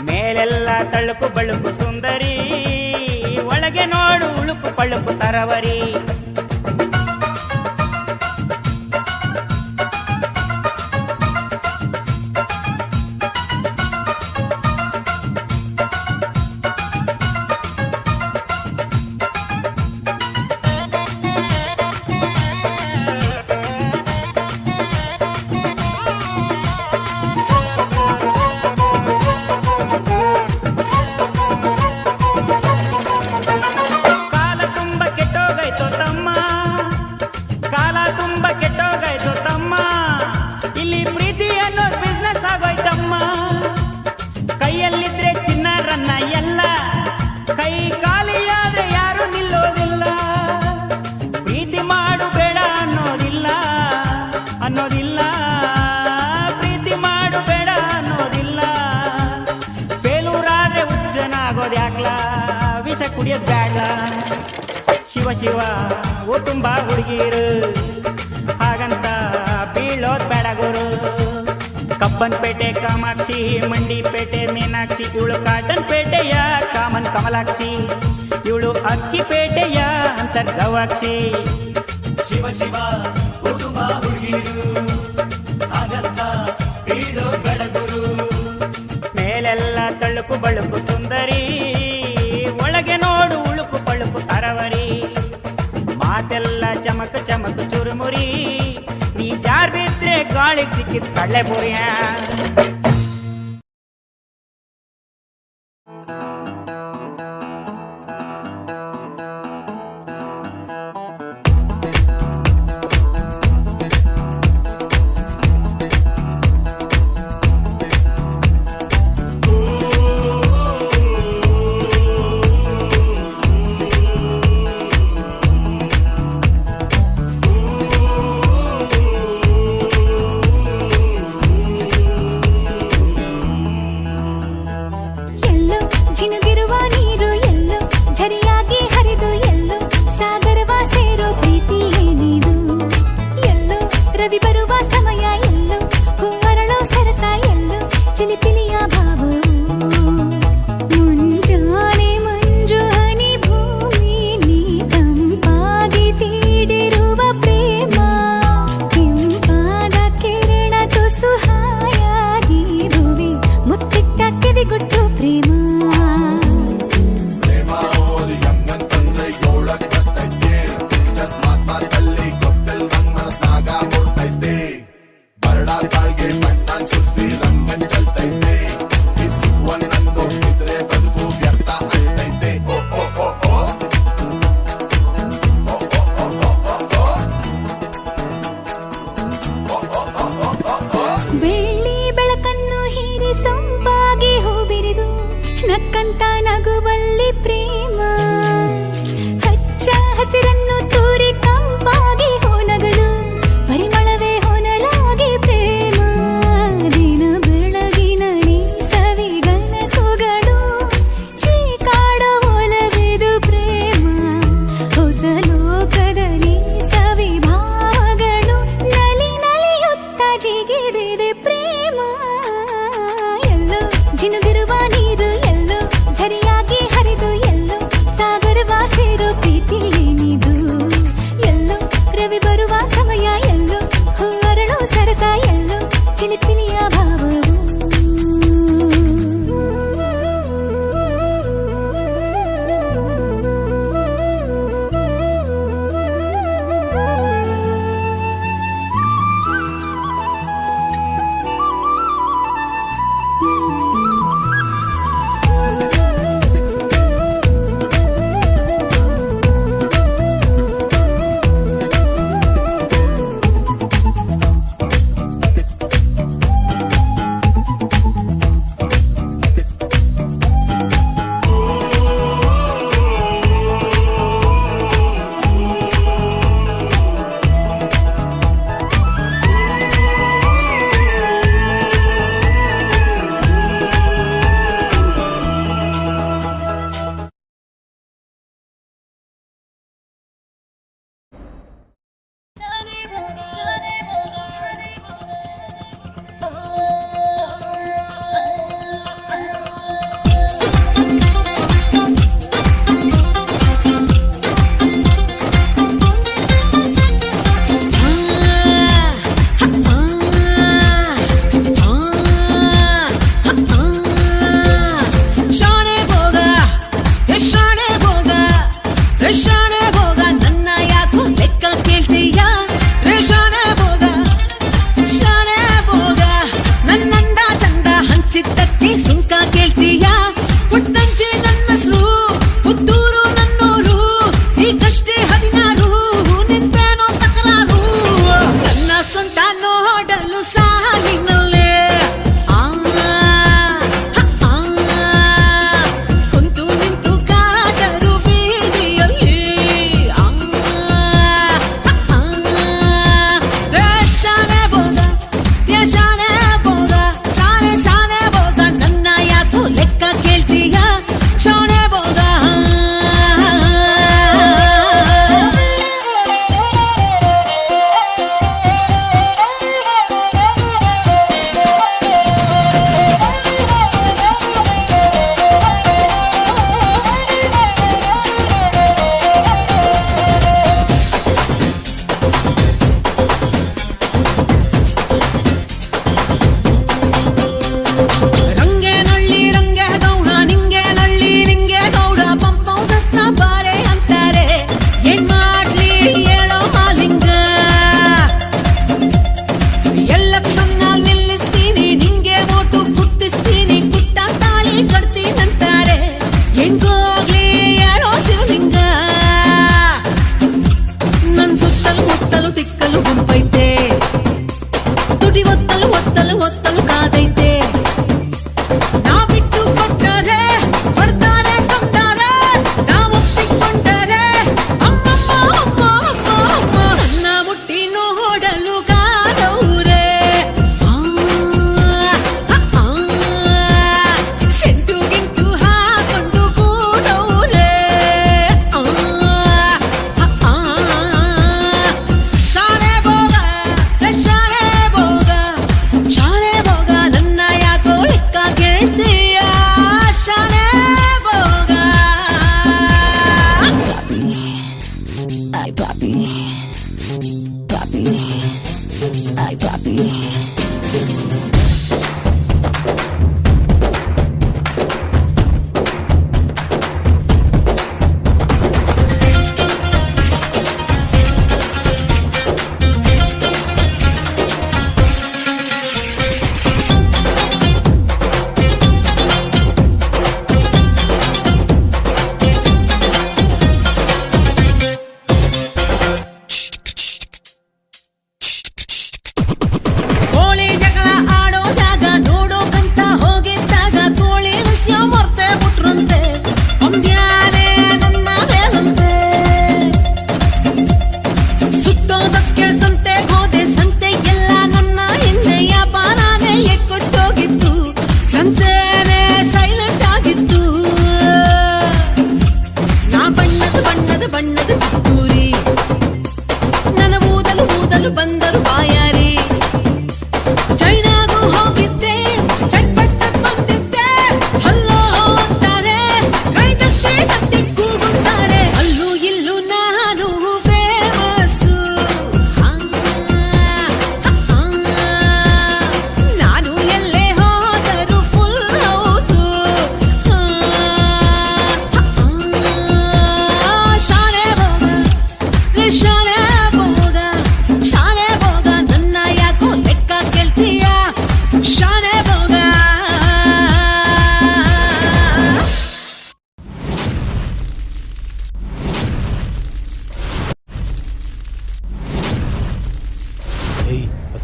ಮೇಲೆಲ್ಲ ತಳುಕು ಬಳುಕು ಸುಂದರಿ, ಒಳಗೆ ನೋಡು ಉಳುಕು ಪಳುಕು ತರವರಿ. ಕೈಯಲ್ಲಿದ್ರೆ ಚಿನ್ನ ರನ್ನ ಎಲ್ಲ, ಕೈ ಖಾಲಿಯಾದ್ರೆ ಯಾರು ನಿಲ್ಲೋದಿಲ್ಲ. ಪ್ರೀತಿ ಮಾಡು ಬೇಡ ಅನ್ನೋದಿಲ್ಲ, ಪ್ರೀತಿ ಮಾಡು ಬೇಡ ಅನ್ನೋದಿಲ್ಲ. ಬೇಲೂರಾದ್ರೆ ಹುಚ್ಚನಾಗೋದ್ಯಾಕ್ಲ, ವಿಷ ಕುಡಿಯೋದ್ ಬ್ಯಾಡ. ಶಿವ ಶಿವ ಓ ತುಂಬಾ ಹುಡುಗೀರು, ಹಾಗಂತ ಬೀಳೋದ್ ಬೇಡ ಗುರು. ಕಬ್ಬನ್ಪೇಟೆ ಕಾಮಾಕ್ಷಿ, ಮಂಡಿಪೇಟೆ ಮೀನಾಕ್ಷಿ, ಇವಳು ಕಾಟನ್ ಪೇಟೆಯ ಕಾಮನ್ ಕಮಲಾಕ್ಷಿ, ಇವಳು ಅಕ್ಕಿಪೇಟೆಯ ಅಂತರ್ಗವಾಕ್ಷಿ. ಶಿವ ಶಿವ ಕುಟುಂಬ ಹುಡುಗಿರು, ಹಾಗಂತ ಬೀಳೋ ಬೆಳಗುರು. ಮೇಲೆಲ್ಲ ತಳುಕು ಬಳುಕು ಸುಂದರಿ, ಒಳಗೆ ನೋಡು ಉಳುಕು ಪಳುಕು ತರವರಿ. ಮಾತೆಲ್ಲ ಚಮಕ ಚಮಕ ಚುರುಮುರಿ, ನೀ ಜಾರ್ ಬಿದ್ರೆ ಗಾಳಿಗೆ ಸಿಕ್ಕಿದ್ ಕಳ್ಳೆ ಪುರಿಯ.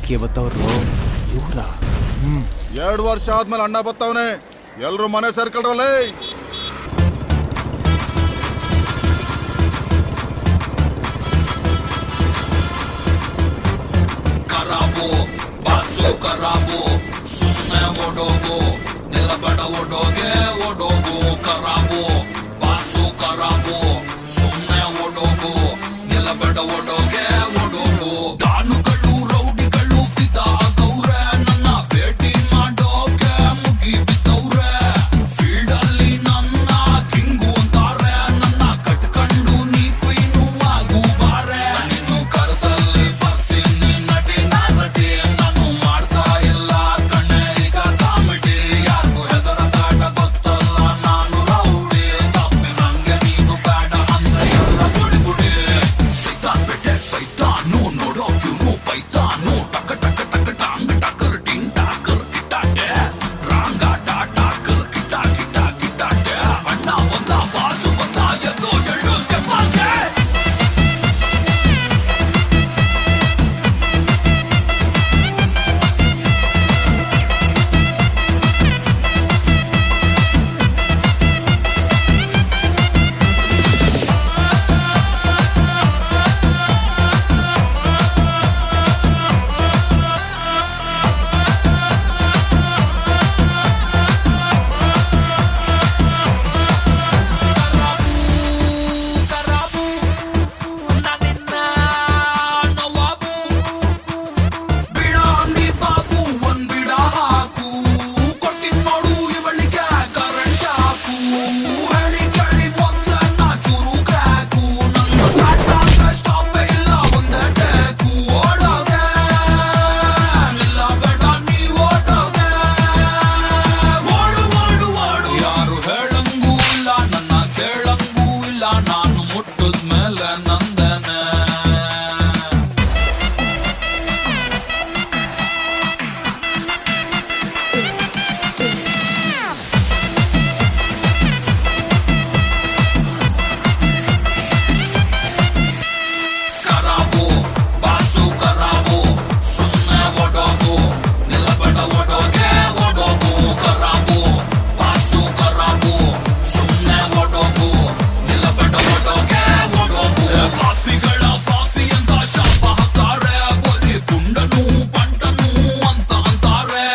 ಯಾಕೆ ಬತ್ತವ್ರು ಇವ್ರ 2 ವರ್ಷ ಆದ್ಮೇಲೆ ಅಣ್ಣ ಬತ್ತವನೆ, ಎಲ್ರು ಮನೆ ಸೇರ್ಕೊಳ್ರಲ್ಲೇ. ಕರಾಬು ಬಾಸು ಕರಾಬು ಸುಮ್ಮನೆ ಓಡೋಗು, ನಿಲ್ಲಬೇಡ ಓಡೋಗೆ ಓಡೋಗು. ಕರಾಬು ಬಾಸು ಕರಾಬು ಸುಮ್ಮನೆ ಓಡೋಗು, ನಿಲ್ಲಬೇಡ ಓಡೋಗೆ ಓಡೋಗು. ದಾನುಗಳು ರೌಡಿಗಳು ಫಿದಾ ಆಗವ್ರೆ, ನನ್ನ ಭೇಟಿ ಮಾಡೋಕೆ ಮುಗಿ ಬಿದ್ದವ್ರೆ. ಫೀಲ್ಡ್ ಅಲ್ಲಿ ನನ್ನ ಕಿಂಗು ಅಂತಾರೆ, ನನ್ನ ಕಟ್ಕೊಂಡು ನೀ ಕ್ವೀನು ಆಗು ಬಾರೆ. ನೀನು ಕರದಲ್ಲಿ ಬರ್ತೀನಿ ನಟಿ ನಟಿ, ನಾನು ಮಾಡ್ತಾ ಇಲ್ಲ ಕಣ್ಣೆ ಈಗ ಕಾಮಿಡಿ. ಯಾರಿಗೂ ಹೆದರ ಕಾಟ ಗೊತ್ತಲ್ಲ ನಾನು ರೌಡಿ, ತಪ್ಪಿ ನಂಗೆ ನೀನು ಬೇಡ ಅಂದ್ರೆ ಎಲ್ಲ ಬುಡಿ ಬುಡಿ. ಸೈತಾನ್ ಬಿಟ್ಟೆ ಸೈತಾನು, ನೋಡೋಕ್ಯೂನು ಪೈತಾನು. ಟಕ ಟಕ ಟಕ ಟಾಂಗ್ ಟಕರ್ ಟಿಂಗ್ ಟಾಕರ್ ಕಿಟ್ಟಾಟೆ, ರಾಂಗ ಟಾಕರ್ ಕಿಟ್ಟ ಕಿಟ್ಟ ಕಿಟ್ಟಾಟೆ. ಅಣ್ಣ ಬಂದ ಬಾಸು ಬಂದ ಎದ್ದು ಎಳ್ಳು ಕೆಂಪಾಗೆ. ಕರಾಬು ನಾನಿನ್ನ ನವಾಬು, ಬಿಡ ಅಂಗಿ ಬಾಬು ಒಂದ್ ಬಿಡ ಹಾಕು. ಕೊಡ್ತೀನಿ ನೋಡು ಇವಳಿಗೆ ಕರೆಂಟ್ ಶಾಕು. ಹೇಳಿ ಕೇಳಿ ಮೊದ್ಲ ನಾ ಚೂರು ಕ್ರ್ಯಾಕು. ನನ್ನ ಸ್ಟಾರ್ಟ್ ಆದ್ರೆ ಸ್ಟಾಪೇ ಇಲ್ಲ ಒಂದೇ ಟೇಕು. ಓಡೋಗೆ ನಿಲ್ಲಬೇಡ ನೀ ಓಡೋಗೆ, ಓಡು ಓಡು ಓಡು. ಯಾರು ಹೇಳಂಗೂ ಇಲ್ಲ ನನ್ನ ಕೇಳಂಗೂ ಇಲ್ಲ, ನಾನು ಮುಟ್ಟಿದ್ಮೇಲೆ ನಂದನೆ. ಕರಾಬು ಬಾಸು ಕರಾಬು ಸುಮ್ಮನೆ ಓಡೋಗು, ನಿಲ್ಲಬೇಡ ಓಡೋಗೆ ಓಡೋಗು. ಕರಾಬು ಬಾಸು ಕರಾಬು ಸುಮ್ಮನೆ ಓಡೋಗು, ನಿಲ್ಲಬೇಡ ಓಡೋಗೆ ಓಡೋಗು. ಪಾಪಿಗಳ ಪಾಪಿ ಅಂತ ಶಾಪ ಹಾಕ್ತಾರೆ, ಬಲಿ ಗುಂಡನು ಬಂಟನು ಅಂತ ಅಂತಾರೆ.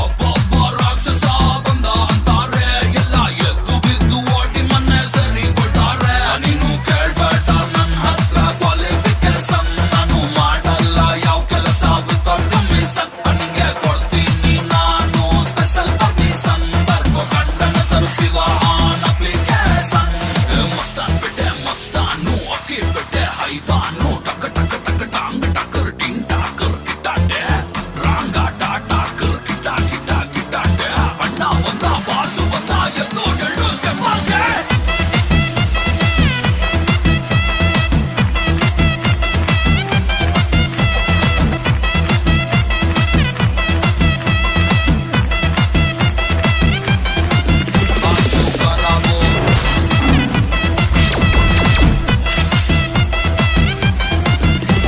ಒಬ್ಬೊಬ್ಬ ರಾಕ್ಷಸ ಬಂದ ಅಂತಾರೆ, ಎಲ್ಲ ಎದ್ದು ಬಿದ್ದು ಓಡಿ ಮನೆ ಸರಿ ಕೊಡ್ತಾರೆ. ನೀನು ಕೇಳ್ಬೇಡ ನನ್ನ ಹತ್ರ ಕ್ವಾಲಿಫಿಕೇಶನ್, ನಾನು ಮಾಡಲ್ಲ ಯಾವ ಕೆಲಸ ವಿತೌಟ್ ಕಮಿಷನ್. ನಿಂಗೆ ಕೊಡ್ತೀನಿ ನಾನು ಸ್ಪೆಷಲ್ ಪರ್ಮಿಷನ್, ಬರ್ಕೋ ಗಂಡನ ಸರು ಶಿವ ಆನ್ ಅಪ್ಲಿಕೇಶನ್. ಮಸ್ತಾನ್ ಬಿಟ್ಟೆ ಮಸ್ತಾನು, ಅಕ್ಕಿ ಬಿಟ್ಟೆ ಹೈವಾನು. ಟಕ ಟಕ ಟಕ ಟಾಂಗ್ ಟಕರ್ ಟಿಂಗ್ ಟಾಕರ್ ಕಿಟ್ಟಾಟೆ, ರಾಂಗ ಟಾಕರ್ ಕಿಟ್ಟ ಕಿಟ್ಟ ಕಿಟ್ಟಾಟೆ. ಅಣ್ಣ ಬಂದ ಬಾಸು ಬಂದ ಎದ್ದು ಎಳ್ಳು ಕೆಂಪಾಗೆ. Boss ಕರಾಬು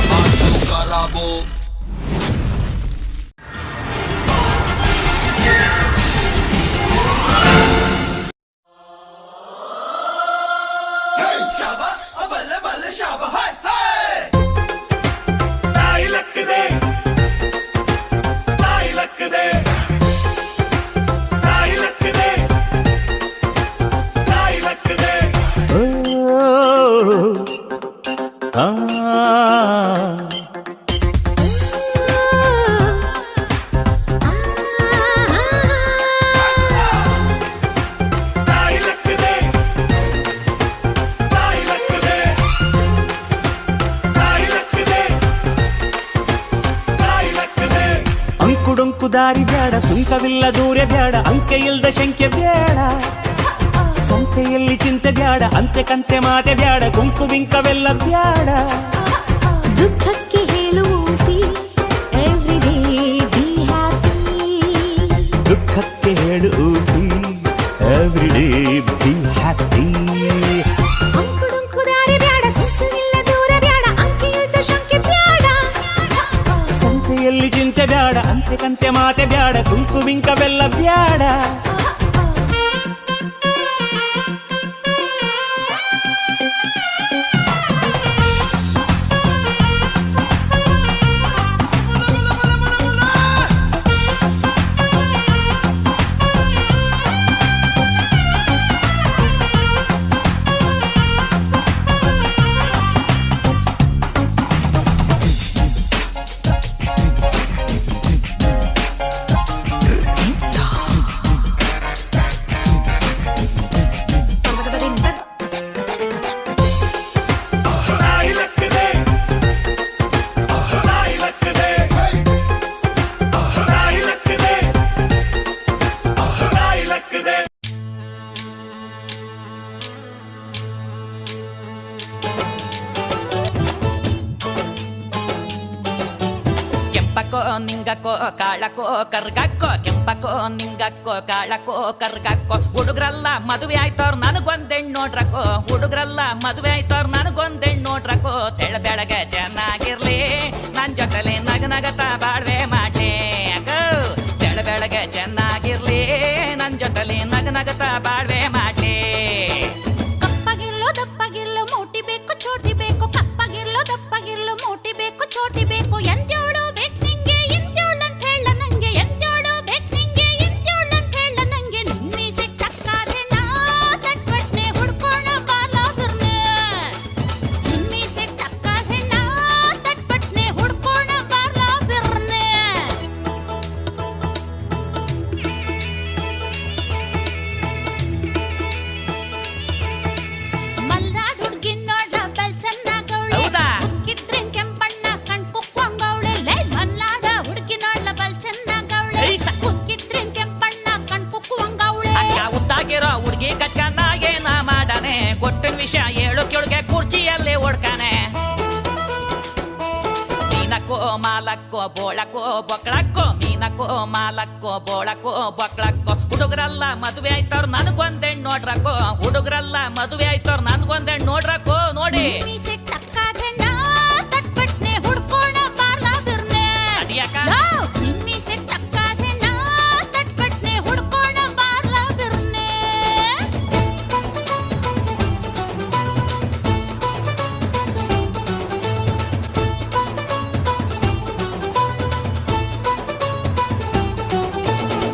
boss ಕರಾಬು. ಅಂಕುಡೊಂಕು ದಾರಿ ಬೇಡ, ಸುಂಕವಿಲ್ಲ ದೂರ ಬೇಡ, ಅಂಕೆ ಇಲ್ದ ಶಂಕೆ ಬೇಡ. ಸಂತೆಯಲ್ಲಿ ಚಿಂತೆ ಬ್ಯಾಡ, ಅಂತೆ ಕಂತೆ ಮಾತೆ ಬ್ಯಾಡ, ಕುಂಕು ಬಿಂಕವೆಲ್ಲ ಬ್ಯಾಡ. ದುಃಖಕ್ಕೆ ಹೇಳುವುದಿ ಎವ್ರಿಡೇ ಬಿ ಹ್ಯಾಪಿ. ದುಃಖಕ್ಕೆ ಹೇಳು ಎವ್ರಿಡೇ ಬಿ ಹ್ಯಾಪಿ. ಅಂಕುಡೊಂಕು ದಾರಿ ಬ್ಯಾಡ, ಸುಂಕವಿಲ್ಲ ದೂರ ಬ್ಯಾಡ, ಅಂಕೆ ಇಲ್ದ ಶಂಕೆ ಬ್ಯಾಡ. ಸಂತೆಯಲ್ಲಿ ಚಿಂತೆ ಬ್ಯಾಡ ಅಂತೆ ಕಂತೆ ಮಾತೆ ಬ್ಯಾಡ ಕುಂಕು ಬಿಂಕವೆಲ್ಲ ಬ್ಯಾಡ ಕೆಂಪಕೋ ನಿಂಗಕ್ಕೋ ಕಾಳಕೋ ಕರ್ಗಕ್ಕೋ ಕೆಂಪಕೋ ನಿಂಗಕ್ಕೋ ಕಾಳಕೋ ಕರ್ಗಕ್ಕೋ ಹುಡುಗ್ರಲ್ಲ ಮದುವೆ ಆಯ್ತವ್ರ ನನಗೊಂದೆಣ್ಣು ನೋಡ್ರಕ್ಕೋ ಹುಡುಗ್ರಲ್ಲ ಮದುವೆ ಆಯ್ತವ್ರ ನನಗೊಂದೆಣ್ಣು ನೋಡ್ರಕ್ಕೋ ತೆಳ ಬೆಳಗ್ಗೆ ಚೆನ್ನಾಗಿರ್ಲಿ ನನ್ ಜೊತೆಲಿ ನಗನಗತ ಬಾಳ್ವೆ ಮಾಡ್ಲಿ ಅಕ್ಕೋ ತೆಳ ಬೆಳಗ್ಗೆ ಚೆನ್ನಾಗಿರ್ಲಿ ನನ್ ಜೊತೆಲಿ ನಗನಗತ ಬಾಳ್ವೆ ಮಾಡ್ಲಿ ಕಪ್ಪಗಿರ್ಲು ದಪ್ಪಗಿರ್ಲು ಮೂಟಿ ಬೇಕು ಚೋಟಿ ಬೇಕು ಕಪ್ಪಗಿರ್ಲು ದಪ್ಪಗಿರ್ಲು ಮೂಟಿ ಬೇಕು ಚೋಟಿ ಬೇಕು ಎಂತ್ಯೋಳು ಬೇಕು ನಿಂಗೆ ಎಂತ್ಯೋಳು ಅಂತ ಹೇಳ ನಂಗೆ ಎಂತ್ಯೋಳು ಬೇಕು ನಿಂಗೆ ಎಂತ್ಯೋಳು ಅಂತ ಹೇಳ ನಂಗೆ ನಿಮ್ಮೀಸೆ ತಕ್ಕಾದ್ರೆ ನಾ ತಟ್ಪಟ್ನೆ ಹುಡ್ಕೋಣ ಬಾಲಾಗಿರ್ನೆ ನಿಮ್ಮೀಸೆ ತಕ್ಕಾದ್ರೆ ನಾ ತಟ್ಪಟ್ನೆ ಹುಡ್ಕೋಣ ಬಾಲಾಗಿರ್ನೆ ಮಲ್ನಾಡ್ ಹುಡ್ಗಿ ನೋಡ್ಲ ಬಲ್ ಚೆನ್ನಾಗವ್ಳೆ ಮುಕ್ಕಿದ್ರೆ ಕೆಂಪಣ್ಣ ಕಣ್ ಕುಕ್ಕೊಂಗವ್ಳೆ ಲೇ ಮಲ್ನಾಡ ಹುಡ್ಗಿ ನೋಡ್ಲ ಬಲ್ ಚೆನ್ನಾಗವ್ಳೆ ಮುಕ್ಕಿದ್ರೆ ಕೆಂಪಣ್ಣ ಕಣ್ ಕುಕ್ಕೊಂಗವ್ಳೆ ಉದ್ದಾಗಿರೋ ಹುಡ್ಗಿ ಕಟ್ಕನ್ನ ಏನ ಮಾಡಾನೆ ಕೊಟ್ಟಿನ ವಿಷಯ ಹೇಳು ಕೆಳಗೆ ಕುರ್ಚಿಯಲ್ಲಿ ಓಡ್ಕಾನೆ ಮೀನಕ್ಕೋ ಮಾಲಕ್ಕೋ ಬೋಳಕ್ಕೋ ಬೊಕ್ಕಳಕ್ಕೋ ಮೀನಕ್ಕೋ ಮಾಲಕ್ಕೋ ಬೋಳಕ್ಕೋ ಬೊಕ್ಕಳಕ್ಕೋ ಹುಡುಗರಲ್ಲ ಮದುವೆ ಆಯ್ತವ್ರ ನನಗೊಂದೆಣ್ಣು ನೋಡ್ರಕ್ಕೋ ಹುಡುಗರಲ್ಲ ಮದುವೆ ಆಯ್ತವ್ರ ನನಗೊಂದೆಣ್ಣು ನೋಡ್ರಕ್ಕೋ ನೋಡಿ ನಿಮ್ಮೀಸೆ ತಕ್ಕಾದ್ರೆ ನಾ ತಟ್ಪಟ್ನೆ ಹುಡ್ಕೋಣ ಬಾಲಾಗಿರ್ನೆ ಅಡಿಯಾಕ ನಿಮ್ಮೀಸೆ ತಕ್ಕಾದ್ರೆ ನಾ ತಟ್ಪಟ್ನೆ ಹುಡ್ಕೋಣ ಬಾಲಾಗಿರ್ನೆ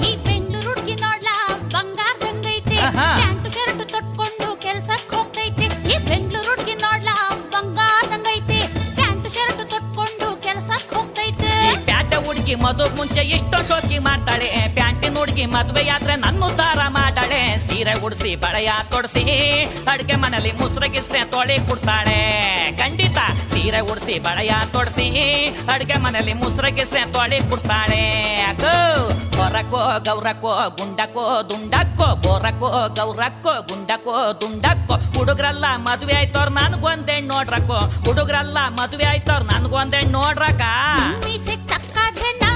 ಈ ಬೆಂಗಳೂರು ಹುಡ್ಗಿ ನೋಡ್ಲಾ ಬಂಗಾರದಂಗೈತೆ ಪ್ಯಾಂಟು ಶರ್ಟ್ ತೊಟ್ಕೊಂಡು ಕೆಲ್ಸಕ್ಕೆ ಹೋಗ್ತೈತೆ ಈ ಬೆಂಗಳೂರು ಹುಡ್ಗಿ ನೋಡ್ಲಾ ಬಂಗಾರದಂಗೈತೆ ಪ್ಯಾಂಟು ಶರ್ಟ್ ತೊಟ್ಕೊಂಡು ಕೆಲ್ಸಕ್ಕೆ ಹೋಗ್ತೈತೆ ಈ ಪ್ಯಾಟ ಹುಡುಗಿ ಮದುವೆಗ್ ಮುಂಚೆ ಎಷ್ಟೋ ಶೋಕಿ ಮಾಡ್ತಾಳೆ ಪ್ಯಾಂಟಿನ ಹುಡುಗಿ ಮದುವೆ ಆದ್ರೆ ನನ್ನ ಉದ್ಧಾರ ಮಾಡಾಳೆ ಸೀರೆ ಉಡ್ಸಿ ಬಳೆಯ ತೊಡ್ಸಿ ಅಡ್ಗೆ ಮನೇಲಿ ಮುಸ್ರೆ ಗಿಸ್ರೆ ತೊಳಿ ಕೊಡ್ತಾಳೆ ಖಂಡಿತ ಸೀರೆ ಉಡ್ಸಿ ಬಳೆಯ ತೊಡ್ಸಿ ಅಡ್ಗೆ ಮನೇಲಿ ಮುಸ್ರೆ ಗಿಸ್ರೆ ತೊಳಿ ಕೊಡ್ತಾಳೆ ಅಕ್ಕೋ ಗೊರಕ್ಕೋ ಗೌರಕ್ಕೋ ಗುಂಡಕ್ಕೋ ದುಂಡಕ್ಕೋ ಗೋರಕ್ಕೋ ಗೌರಕ್ಕೋ ಗುಂಡಕ್ಕೋ ದುಂಡಕ್ಕೋ ಹುಡುಗ್ರಲ್ಲ ಮದುವೆ ಆಯ್ತವ್ರ ನನಗೊಂದೆಣ್ಣು ನೋಡ್ರಕ್ಕೋ ಹುಡುಗ್ರಲ್ಲ ಮದುವೆ ಆಯ್ತವ್ರ ನನಗೊಂದೆಣ್ಣು ನೋಡ್ರಕ್ಕ ನಿಮ್ಮೀಸೆ ತಕ್ಕಾದ್ರೆ ನಾ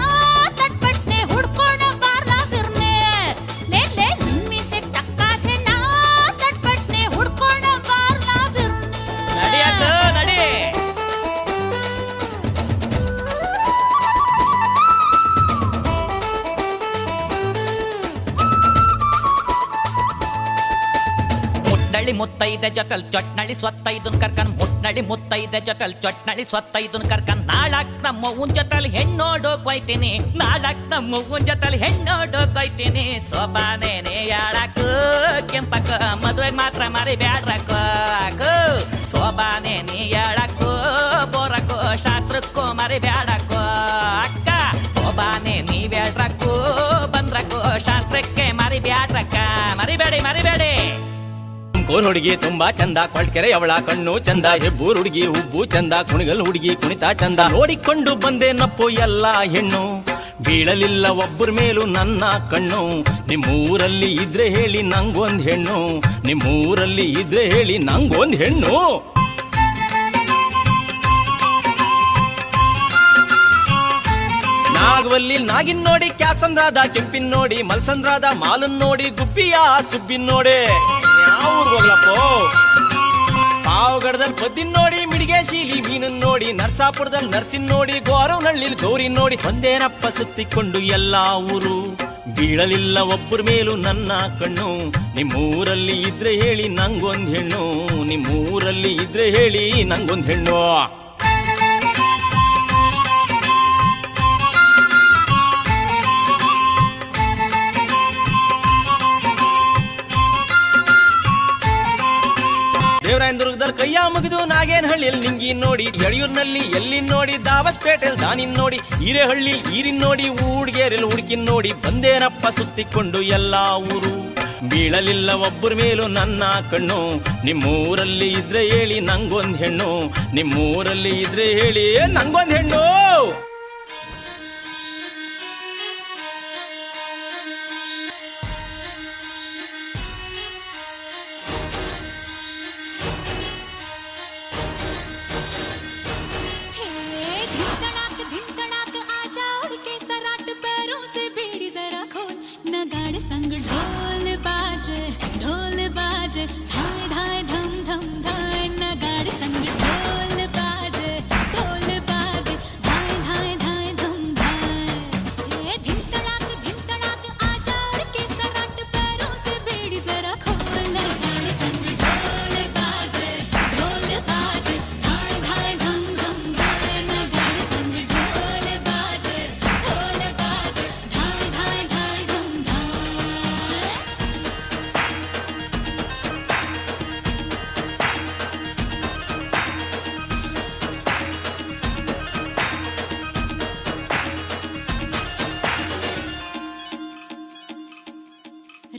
ತಟ್ಪಟ್ನೆ ಹುಡ್ಕೋಣ ಬಾಲಾಗಿರ್ನೆ ಲೇ ಲೇ ನಿಮ್ಮೀಸೆ ತಕ್ಕಾದ್ರೆ ನಾ ತಟ್ಪಟ್ನೆ ಹುಡ್ಕೋಣ ಬಾಲಾಗಿರ್ನೆ ನಡಿಯಕ್ಕ ನಡಿ ಮುಟ್ನಳಿ ಮುತ್ತೈದೆ ಜೊತೆಲ್ ಚೊಟ್ನಳಿ ಸ್ವತ್ತೈದನ್ ಕರ್ಕನ್ ಮುಟ್ನಳಿ ಮುತ್ತೈದೆ ಜೊತೆಲ್ ಚೊಟ್ನಳಿ ಸ್ವತ್ತೈದನ್ ಕರ್ಕನ್ ನಾಳಕ್ ನಮ್ಮ ಅವ್ವನ್ ಜೊತೆಲ್ ಹೆಣ್ಣೋಡೋಕೊಯ್ತೀನಿ ನಾಳಕ್ ನಮ್ಮ ಅವ್ವನ್ ಜೊತೆಲ್ ಹೆಣ್ಣೋಡೋಕೊಯ್ತೀನಿ ಸೋಬಾನೇನೆ ಯಾಳಾಕು ಕೆಂಪಕ್ಕ ಮದುವೆಗ್ ಮಾತ್ರ ಮರಿ ಬ್ಯಾಡ್ರಕ್ಕೋ ಅಕ್ಕೋ ಸೋಬಾನೆ ನೀ ಯಾಳಕ್ಕೋ ಬೋರಕ್ಕೋ ಶಾಸ್ತ್ರಕ್ಕೋ ಮರಿ ಬ್ಯಾಡಕ್ಕೋ ಅಕ್ಕ ಸೋಬಾನೆ ನೀ ಬ್ಯಾಡ್ರಕ್ಕೋ ಬಂದ್ರಕ್ಕೋ ಶಾಸ್ತ್ರಕ್ಕೆ ಮರಿ ಬ್ಯಾಡ್ರಕ್ಕ ಮರಿಬೇಡಿ ಮರಿಬೇಡಿ ಕೋನ್ ಹುಡುಗಿ ತುಂಬಾ ಚಂದ ಕೊಳ್ಕೆರೆ ಅವಳ ಕಣ್ಣು ಚಂದ ಹೆಬ್ಬೂರ್ ಹುಡುಗಿ ಉಬ್ಬು ಚಂದ ಕುಣಿಗಲ್ ಹುಡುಗಿ ಕುಣಿತಾ ಚಂದ ನೋಡಿಕೊಂಡು ಬಂದೆ ನಪ್ಪು ಎಲ್ಲ ಹೆಣ್ಣು ಬೀಳಲಿಲ್ಲ ಒಬ್ಬರ ಮೇಲೂ ನನ್ನ ಕಣ್ಣು ನಿಮ್ಮೂರಲ್ಲಿ ಇದ್ರೆ ಹೇಳಿ ನಂಗೊಂದ್ ಹೆಣ್ಣು ನಿಮ್ಮೂರಲ್ಲಿ ಇದ್ರೆ ಹೇಳಿ ನಂಗೊಂದ್ ಹೆಣ್ಣು ನಾಗವಲ್ಲಿ ನಾಗಿನ್ ನೋಡಿ ಕ್ಯಾಸಂದ್ರಾದ ಕೆಂಪಿನ್ ನೋಡಿ ಮಲ್ಸಂದ್ರಾದ ಮಾಲನ್ ನೋಡಿ ಗುಬ್ಬಿಯ ಸುಬ್ಬಿನ್ ನೋಡಿ ಯಾವ ಹೋಗ್ಲಪ್ಪೋ ಪಾವಗಡದಲ್ಲಿ ಬದ್ದಿನ್ ನೋಡಿ ಮಿಡಿಗೆ ಶೀಲಿ ಮೀನನ್ ನೋಡಿ ನರ್ಸಾಪುರದಲ್ಲಿ ನರ್ಸಿನ್ ನೋಡಿ ಗೋರವನಹಳ್ಳಿ ಗೌರಿನ್ ನೋಡಿ ಒಂದೇನಪ್ಪ ಸುತ್ತಿಕೊಂಡು ಎಲ್ಲಾ ಊರು ಬೀಳಲಿಲ್ಲ ಒಬ್ಬರ ಮೇಲೂ ನನ್ನ ಕಣ್ಣು ನಿಮ್ಮೂರಲ್ಲಿ ಇದ್ರೆ ಹೇಳಿ ನಂಗೊಂದ್ ಹೆಣ್ಣು ನಿಮ್ಮೂರಲ್ಲಿ ಇದ್ರೆ ಹೇಳಿ ನಂಗೊಂದ್ ಹೆಣ್ಣು ದೇವರಾಯನದುರ್ಗದಲ್ಲಿ ಕೈಯ ಮುಗಿದು ನಾಗೇನಹಳ್ಳಿಯಲ್ಲಿ ನಿಂಗಿ ನೋಡಿ ಯಡಿಯೂರಿನಲ್ಲಿ ಎಲ್ಲಿ ನೋಡಿ ದಾಬಸ್ಪೇಟೆಲ್ ದಾನಿನ್ ನೋಡಿ ಹಿರೇಹಳ್ಳಿ ಈರಿನ್ ನೋಡಿ ಊಡ್ಗೇರೆಲ್ ಹುಡುಕಿನ್ ನೋಡಿ ಬಂದೇನಪ್ಪ ಸುತ್ತಿಕೊಂಡು ಎಲ್ಲಾ ಊರು ಬೀಳಲಿಲ್ಲ ಒಬ್ಬರ ಮೇಲೂ ನನ್ನ ಕಣ್ಣು ನಿಮ್ಮೂರಲ್ಲಿ ಇದ್ರೆ ಹೇಳಿ ನಂಗೊಂದ್ ಹೆಣ್ಣು ನಿಮ್ಮೂರಲ್ಲಿ ಇದ್ರೆ ಹೇಳಿ ನಂಗೊಂದ್ ಹೆಣ್ಣು संग ढोल बाजे धाय धाय धम धम धाय नगाड़े संग ढोल बाजे धाय धाय धाय धम धाय ये धिन तड़ाक आजा उड़ के सराट पैरों से बेड़ी जरा खोल नगाड़े संग ढोल बाजे धाय धाय धम धम धाय नगाड़े संग ढोल बाजे धाय धाय धाय धम धाय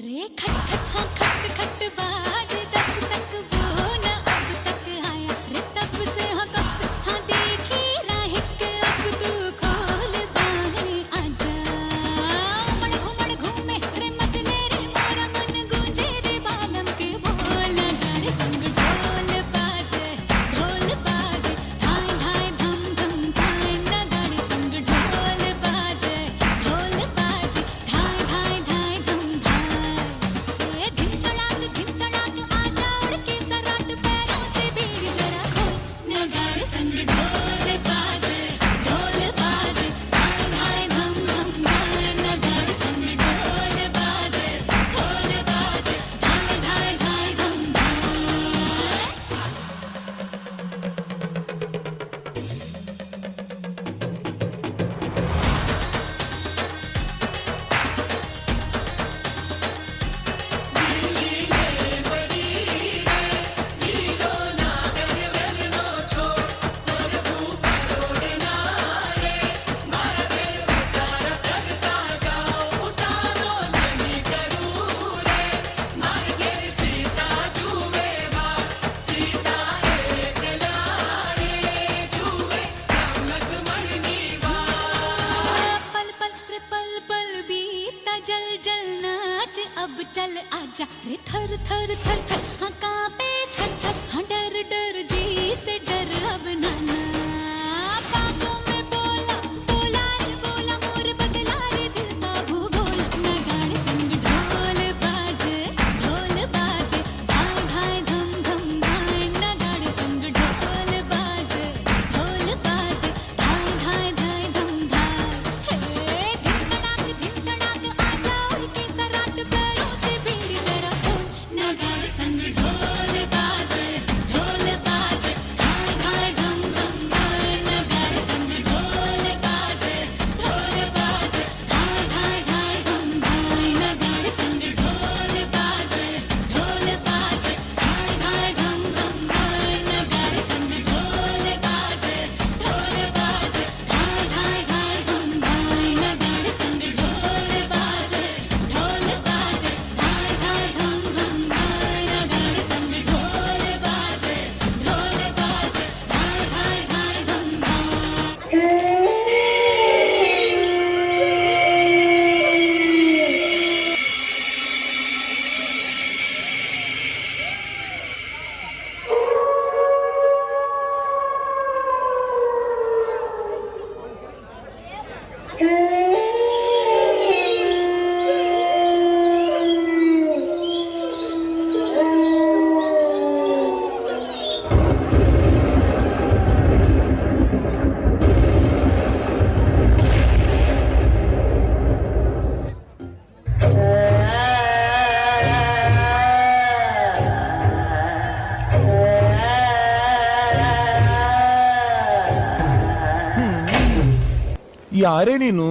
रे खट खट हाँ खट खट बाजे 10 तक वो न अब तक आया रे तब से हाँ कब से हाँ देखी राहें के अब तू खोल बाहें आजा उमड़ घूमे रे मचले रे मोरा मन गूंजे रे बालम के बोल गाड़े संग ढोल बाजे धाय धाय धम धम धाय न गाड़े संग ढोल बाजे धाय धाय धाय धम धाय ये धिन तड़ाक आजा उड़ के सराट पैरों से बेड़ी जरा खोल नगाड़े संग ढोल बाजे धाय धाय धम धम धाय नगाड़े संग ढोल बाजे धाय धाय धाय धम धाय पल पल रे पल पल बीता जल जल नाच अब चल आजा रे थर थर थर थर हाँ कांपे थर थर हाँ डर डर जी से डर अब नाना बातों में बोला रे बोला मोर बदला रे दिल का भूगोल नगाड़े संग ढोल बाजे धाय धाय धम धम धाय नगाड़े संग ढोल बाजे धाय धाय धाय धम धाय हे धिन तड़ाक आजा उड़ के सराट पैरों से बेड़ी जरा खोल नगाड़े संग ढोल बाजे धाय धाय धम धम धाय नगाड़े संग ढोल बाजे धाय धाय धाय धम धाय नगाड़े संग ढोल बाजे धाय धाय धम धम धाय नगाड़े संग ढोल बाजे धाय धाय धाय धम धाय नगाड़े संग ढोल बाजे धाय धाय धम धम धाय नगाड़े संग ढोल बाजे धाय धाय धाय धम ಯಾರೇ ನೀನು?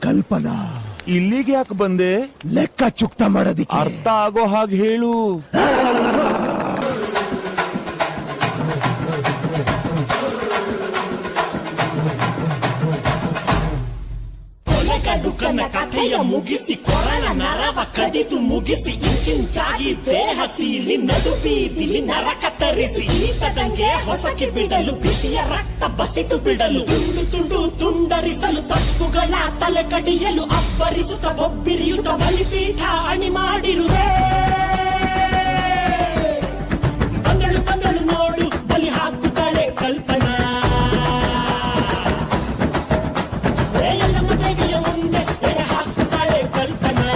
ಕಲ್ಪನಾ. ಇಲ್ಲಿಗೆ ಯಾಕೆ ಬಂದೆ? ಲೆಕ್ಕ ಚುಕ್ತ ಮಾಡೋದಿಕ್ಕೆ. ಅರ್ಥ ಆಗೋ ಹಾಗೆ ಹೇಳು. ಕನ್ನ ಕಥೆಯ ಮುಗಿಸಿ ಕೊರಳ ನರವ ಕಡಿದು ಮುಗಿಸಿ ಇಂಚಿಂಚಾಗಿ ದೇಹ ಸೀಳಿ ನಡು ಬೀದಿಲಿ ನರ ಕತ್ತರಿಸಿ ಈಟದಂಗೆ ಹೊಸಕಿ ಬಿಡಲು ಬಿಸಿಯ ರಕ್ತ ಬಸಿದು ಬಿಡಲು ತುಂಡು ತುಂಡು ತುಂಡರಿಸಲು ತಪ್ಪುಗಳ ತಲೆ ಕಡಿಯಲು ಅಬ್ಬರಿಸುತ್ತ ಬೊಬ್ಬಿರಿಯುತ್ತ ಬಲಿಪೀಠ ಅಣಿ ಮಾಡಿರುವೆ. ಬಂದಳು ಬಂದಳು ನೋಡು ಬಲಿ ಹಾಕುತ್ತಾಳೆ ಕಲ್ಪನಾ. ದೇವಿಯ ಮುಂದೆ ಎಡೆ ಹಾಕುತ್ತಾಳೆ ಕಲ್ಪನಾ.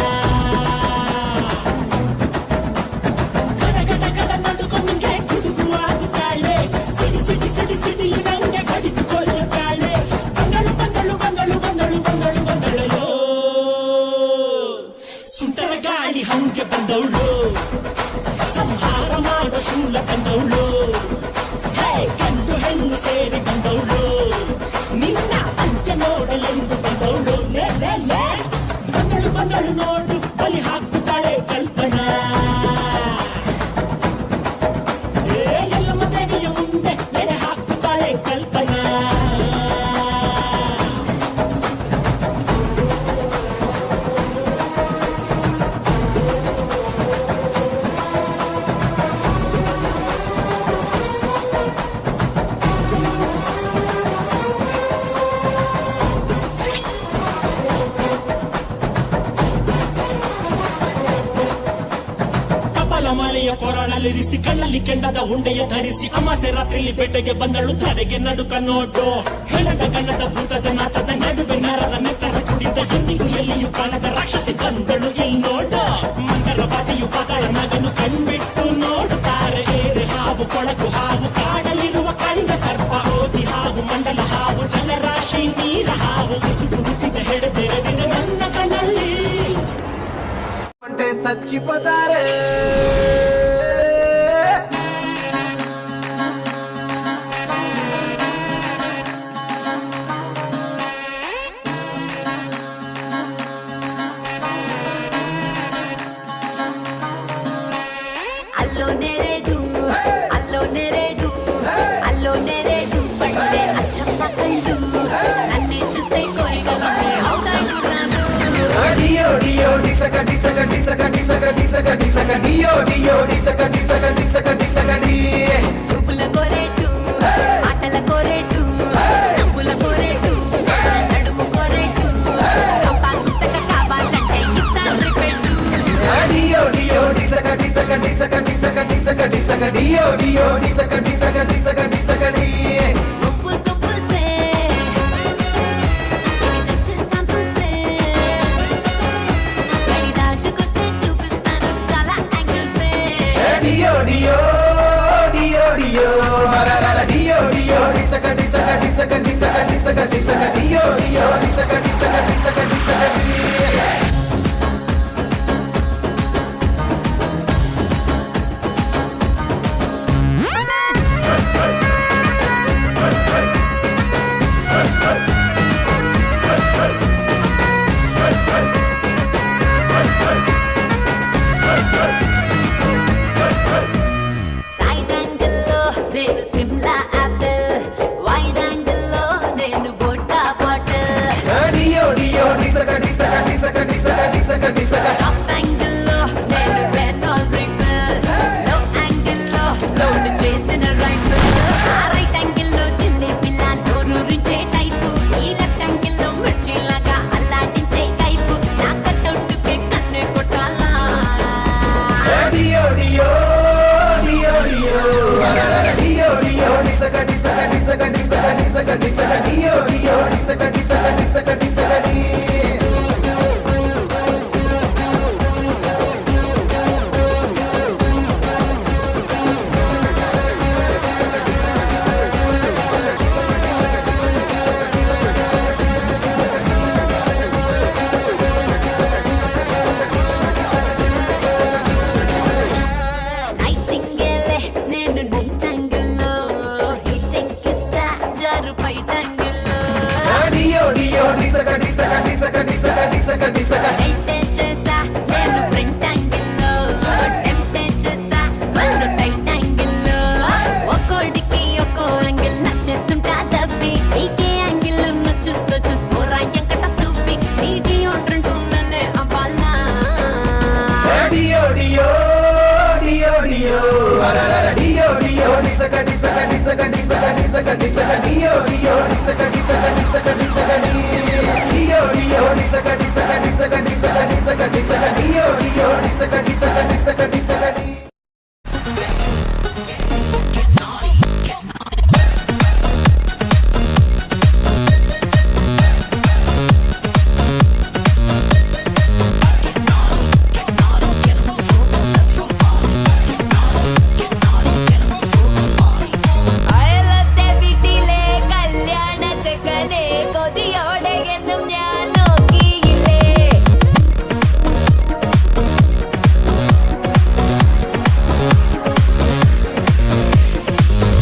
ಗಡ ಗಡ ಗಡ ನಡುಕೊನ್ನಿಗೆ ಗುಡುಗು ಆಗುತ್ತಾಳೆ. ಸಿಡಿ ಸಿಡಿ ಸಿಡಿ ಸಿಡಿಲು ನಂಗೆ ಬಡಿದುಕೊಳ್ಳುತ್ತಾಳೆ. ಬಂದಳು ಬಂದಳು ಬಂದಳು ಬಂದಳು ಬಂದಳು ಬಂದಳೋ ಸುಂಟರ ಗಾಳಿ ಹಂಗೆ ಬಂದವಳು. ಸಂಹಾರ ಮಾಡೋ ಶೂಲ ತಂದವಳು. ಗಂಡು ಹೆಣ್ಣು ಸೇರಿ ಬಂದವಳು. ನಿನ್ನ ಅಂತ್ಯ ನೋಡಲೆಂದು ಬಂದವಳು. ಬಂದಳು ಬಂದಳು ನೋಡು ಬಲಿ ಹಾಕುತ್ತಾಳೆ ಕಲ್ಪನಾ. ಎಲ್ಲಮ್ಮ ದೇವಿಯ ಮುಂದೆ ಎಡೆ ಹಾಕುತ್ತಾಳೆ ಕಲ್ಪನಾ. ಮಲೆಯ ಕೊರಳಲ್ಲಿರಿಸಿ ಕಣ್ಣಲ್ಲಿ ಕೆಂಡದ ಉಂಡೆಯ ಧರಿಸಿ ಅಮಾಸೆ ರಾತ್ರಿಯಲ್ಲಿ ಬೇಟೆಗೆ ಬಂದಳು. ತಡೆಗೆ ನಡುಕ ನೋಡು ಹೆಣದ ಗಣ್ಣದ ಭೂತದ ನಾಟದ ನಡುವೆ ನರರ ನೆತ್ತರ ಕುಡಿದ ಎಂದಿಗೂ ಎಲ್ಲಿಯೂ ಕಾಣದ ರಾಕ್ಷಸಿ ಬಂದಳು ಇಲ್ಲಿ ನೋಡು. ಮಂದರವಾದಿಯು ಪಾತಾಳ ನಗನು ಕಣ್ಬಿಟ್ಟು ನೋಡುತ್ತಾರೆ. ಏರೆ ಹಾವು ಕೊಳಕು ಹಾವು ಕಾಡಲಿರುವ ಕಾಳಿಂಗ ಸರ್ಪ ಓದಿ ಹಾವು ಮಂಡಲ ಹಾವು ಜಲರಾಶಿ ನೀರ ಹಾವು ಬಿಸುಗುಡುತ್ತಿದ್ದ ಹೆಡೆದೆರೆದಿದೆ ನನ್ನ ಕಣ್ಣಲ್ಲಿ. ಸಚ್ಚಿಪತಾರೆ అల్లో నెరేడు అల్లో నెరేడు అల్లో నెరేడు పళ్ళే అచ్చమ్మ కళ్ళు నన్నే చూస్తే కోరికలన్నీ అవుతాయి గుర్రాలు. డియో డియో డిసక డిసక డిసక డిసక డిసక డిసక డియో డియో డిసక డిసక డిసక డిసక డి. చూపుల కోరేటు ఆటల కోరేటు నవ్వుల కోరేటు నడుము కోరేటు కంపా గుత్తక కావాలంటే ఇస్తాను రిపెట్టు. డియో డియో డిసక డిసక డిసక డిసక డిసక డిసక డియో డియో డిసక డిసక డిసక డిసక డి. ఉప్పు సొప్పుల్సే ఇవి జస్ట్ శాంపుల్సే. గడి దాటుకొస్తే చూపిస్తాను చాలా యాంగిల్సే. డియో డియో డియో డియో డియో డియో డిసక డిసక డిసక డిసక డిసక డిసక డియో డియో డిసక డిసక డిసక డిసక డి. సైడ్ యాంగిల్లో నేను సిమ్లా యాపిల్, వైడ్ యాంగిల్లో నేను వోడ్కా బాటిల్. డియో డియో డిసక డిసక డిసక డిసక డిసక డిసక. టాప్ యాంగిల్లో నేను రెనాల్డ్ రైఫిల్, లో యాంగిల్లో లోడ్ చేసిన రైఫిల్. రైట్ యాంగిల్లో చిల్లి పిల్ల నోరూరించే టైపు, ఈ లెఫ్ట్ యాంగిల్లో మిర్చిలాగా అల్లాడించే టైపు. నా కట్అవుట్కే కన్నే కొట్టాలా. డియో డియో డియో డియో డియో డియో డిసక డిసక డిసక డిసక డిసక డిసక డియో డియో డిసక డిసక డిసక డిసక డి. నైటింగేలే నేను నైట్ యాంగిల్లో హీట్ ఎక్కిస్తా జారు పైట యాంగిల్లో. డియో ಡಿಯೋ ಡಿಸಕ ಡಿಸಕ ಡಿಸಕ ಡಿಸಕ ಡಿಸಕ ಡಿಸಕ మెయింటైన్ చేస్తా నేను ఫ్రంట్ యాంగిల్ లో టెంప్టేట్ చేస్తా వాళ్ళు రైట్ యాంగిల్ లో ఒక్కోడికి ఒక్కో యాంగిల్ నచ్చేస్తుంటా తప్పి నీకే యాంగిల్ నచ్చుతో చూసుకోరా ఎంకట సూపి నీటి ఒంట్రుంటున్ననే అవ్వాలా ಡಿಯೋ ಡಿయో ಡಿయో ಡಿయో ಅರರರ ಡಿಯೋ ಡಿಯೋ ಡಿಸಕ ಡಿಸಕ ಡಿಸಕ ಡಿಸಕ ಡಿಸಕ ಡಿಸಕ ಡಿಯೋ ಡಿಯೋ ಡಿಸಕ ಡಿಸಕ ಡಿಸಕ ಡಿಸಕ ಡಿಯೋ ಡಿಯೋ ಡಿಸಕ ಡಿಸಕ ಡಿಸಕ ಡಿಸಕ ಡಿಸಕ ಡಿಸಕ ಡಿಯೋ ಡಿಯೋ ಡಿಸಕ ಡಿಸಕ ಡಿಸಕ ಡಿಸಕ ಡಿ അയലത്തെ വീട്ടിലെ കല്യാണ ചെക്കനെ കൊതിയോടെ എന്നും ഞാൻ നോക്കിയില്ലേ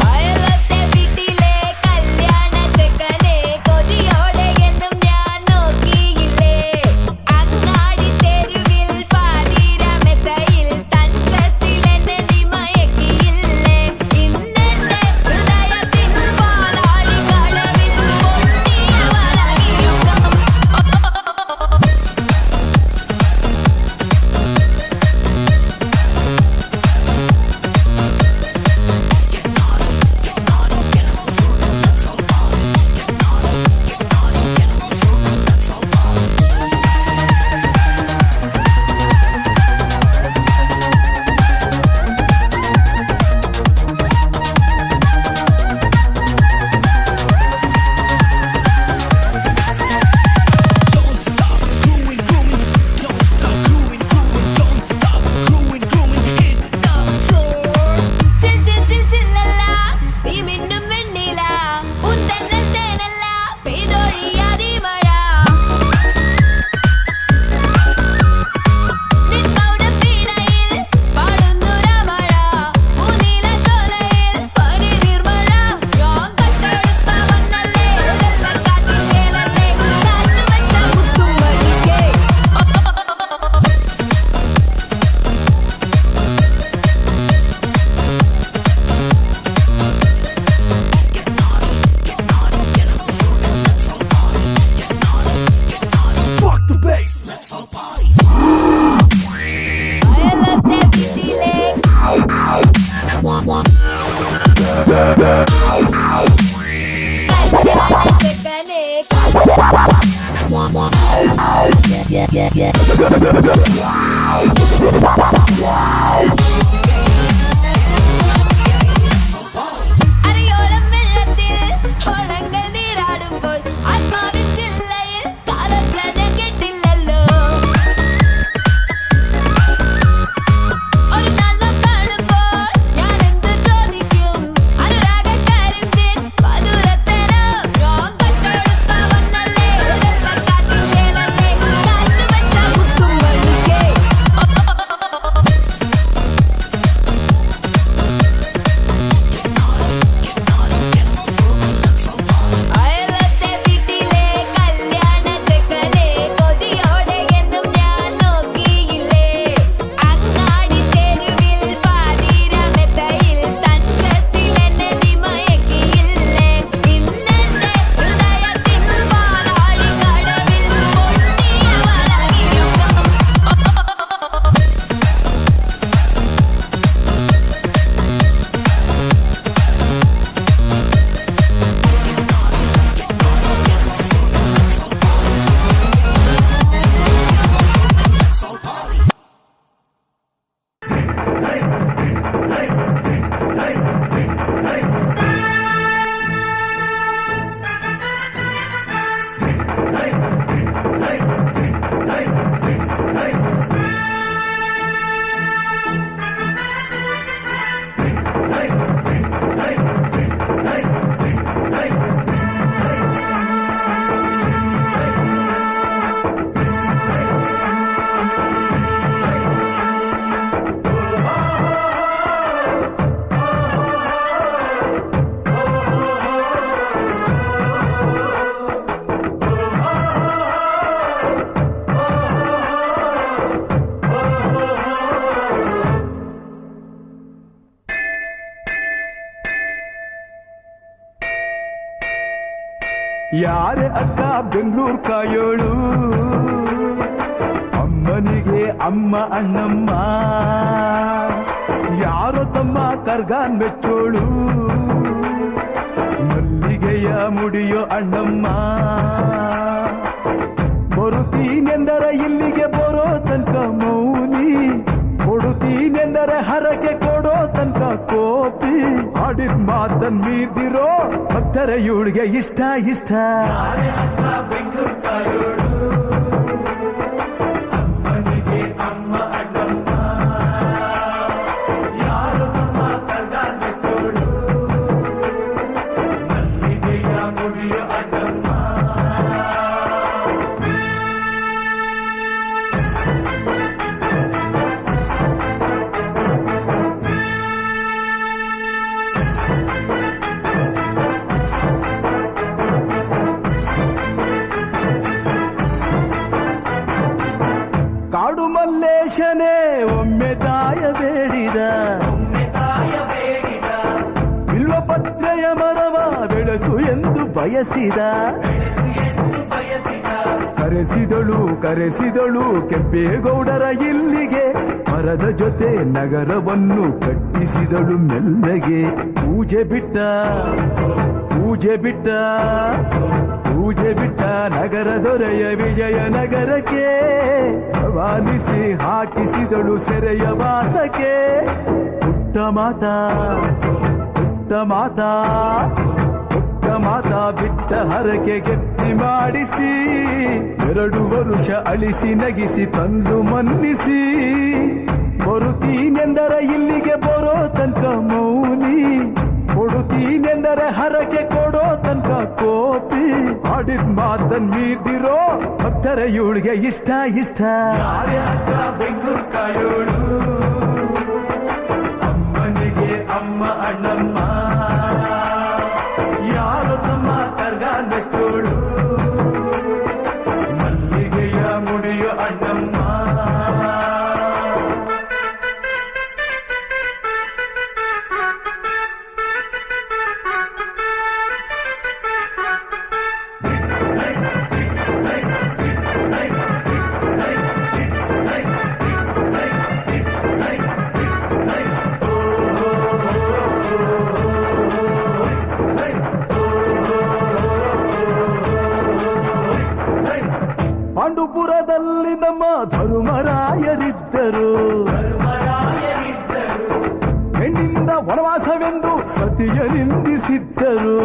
അയലത്തെ വീട്ടിലെ കല്യാണ ചെക്കനെ കൊതിയോടെ എന്നും ഞാൻ നോക്കിയില്ലേ അങ്ങാടി തെരുവിൽ പാതിരാമെത്തയിൽ തഞ്ചത്തിൽ എന്നെ നീ മയക്കിയില്ലേ ഇന്നെന്റെ ഹൃദയത്തിൻ പാലാഴി കടവിൽ പൊട്ടിയ വളകിയുഗം ചിൽ ചിൽ ചിൽ ചില്ലല്ല നീ മിന്നും വെണ്ണില ഉന്തന്നൽ തേനല്ല പെയ്തൊഴിയാതി മഴ നിൻ മൗനം വീണയിൽ പാടുന്നു രാമഴ പൂനീല ചോലയിൽ പരിനീർമഴ ഞാൻ കട്ടെടുത്ത മണ്ണല്ലേ വെള്ളക്കാറ്റിൻ ചേലല്ലേ കാത്തു വെച്ച മുത്തും വഴിക്കേ അയലത്തെ വീട്ടിലെ കല്യാണ ചെക്കനെ അരയോളം വെള്ളത്തിൽ ഓളങ്ങൾ നീരാടുമ്പോൾ ആത്മാവിൻ ചില്ലയിൽ കാലൊച്ചന കെട്ടില്ലല്ലോ ഒരു നാൾ നാം കാണുമ്പോൾ ഞാൻ എന്ത് ചോദിക്കും അനുരാഗക്കാരിൻ മധുരത്തരോ ഞാൻ കട്ടെടുത്ത മണ്ണല്ലേ വെള്ളക്കാറ്റിൻ ചേലല്ലേ കാത്തു വെച്ച മുത്തും വഴിക്കേ അയലത്തെ വീട്ടിലെ കല്യാണ ചെക്കനെ കൊതിയോടെ എന്നും ഞാൻ നോക്കിയില്ലേ അങ്ങാടി തെരുവിൽ പാതിരാമെത്തയിൽ തഞ്ചത്തിൽ എന്നെ നീ മയക്കിയില്ലേ ഇന്നെന്റെ ഹൃദയത്തിൻ പാലാഴി കടവിൽ പൊട്ടിയ വളകിയുഗം ಯಾರೇ ಅಕ್ಕ ಬೆಂಗಳೂರು ಕಾಯೋಳು ಅಮ್ಮನಿಗೆ ಅಮ್ಮ ಅಣ್ಣಮ್ಮ ಯಾರೋ ತಮ್ಮ ಕರ್ಗಾನ್ ಮೆಚ್ಚೋಳು ಮಲ್ಲಿಗೆಯ ಮುಡಿಯೋ ಅಣ್ಣಮ್ಮ ಬರುತ್ತೀನೆಂದರೆ ಇಲ್ಲಿಗೆ ಬರೋ ತನಕ ಮೌನಿ ಕೊಡುತ್ತೀನೆಂದರೆ ಹರಕೆ ಕೊಡೋ ತನಕ ಕೋಪಿ ಆಡಿದ ಮಾತನ್ ಮೀದಿರೋ ಭಕ್ತರ ಇವಳಿಗೆ ಇಷ್ಟ ಇಷ್ಟ ಬೆಂಗಳೂರು ಕಾಯೋಳು ಅಮ್ಮನಿಗೆ ಅಮ್ಮ ಅಣ್ಣಮ್ಮ ಯಾರು ತಮ್ಮ ಕರ್ಗಾನ್ ಮೆಚ್ಚೋಳು ಮಲ್ಲಿಗೆಯ ಮುಡಿಯೋ ಅಣ್ಣಮ್ಮ ಕಾಡು ಮಲ್ಲೇಶನೇ ಒಮ್ಮೆ ತಾಯ ಬೇಡಿದ ಬಿಲ್ವಪತ್ರೆಯ ಮರವ ಬೆಳೆಸು ಎಂದು ಬಯಸಿದ ಕರೆಸಿದಳು ಕೆಂಪೇಗೌಡರ ಇಲ್ಲಿಗೆ ಮರದ ಜೊತೆ ನಗರವನ್ನು ಕಟ್ಟಿಸಿದಳು ಮೆಲ್ಲಗೆ ಪೂಜೆ ಬಿಟ್ಟ ನಗರ ದೊರೆಯ ವಿಜಯನಗರಕ್ಕೆ ರವಾನಿಸಿ ಹಾಕಿಸಿದಳು ಸೆರೆಯ ವಾಸಕ್ಕೆ ಪುಟ್ಟ ಮಾತಾ ಬಿಟ್ಟ ಹರಕೆ ಗೆಟ್ಟಿ ಮಾಡಿಸಿ 2 ವರುಷ ಅಳಿಸಿ ನಗಿಸಿ ತಂದು ಮನ್ನಿಸಿ ಬರುತ್ತೀನೆಂದರೆ ಇಲ್ಲಿಗೆ ಬರೋ ತನಕ ಮೌನಿ ಕೊಡುತ್ತೀನೆಂದರೆ ಹರಕೆ ಕೊಡೋ ತನಕ ಕೋಪಿ ಆಡಿದ ಮಾತನ್ ಮೀದಿರೋ ಭಕ್ತರ ಇವಳಿಗೆ ಇಷ್ಟ ಬೆಂಗಳೂರು ಕಾಯೋಳು ಅಮ್ಮನಿಗೆ ಅಮ್ಮ ಅಣ್ಣಮ್ಮ ಯಾರು ತಮ್ಮ ಕರ್ಗಾನ್ ಮೆಚ್ಚೋಳು ಮಲ್ಲಿಗೆಯ ಮುಡಿಯೋ ಅಣ್ಣಮ್ಮ ಪಾಂಡುಪುರದಲ್ಲಿ ನಮ್ಮ ಧರ್ಮರಾಯರಿದ್ದರು ಹೆಣ್ಣಿಂದ ವನವಾಸವೆಂದು ಸತಿಯ ನಿಂದಿಸಿದ್ದರು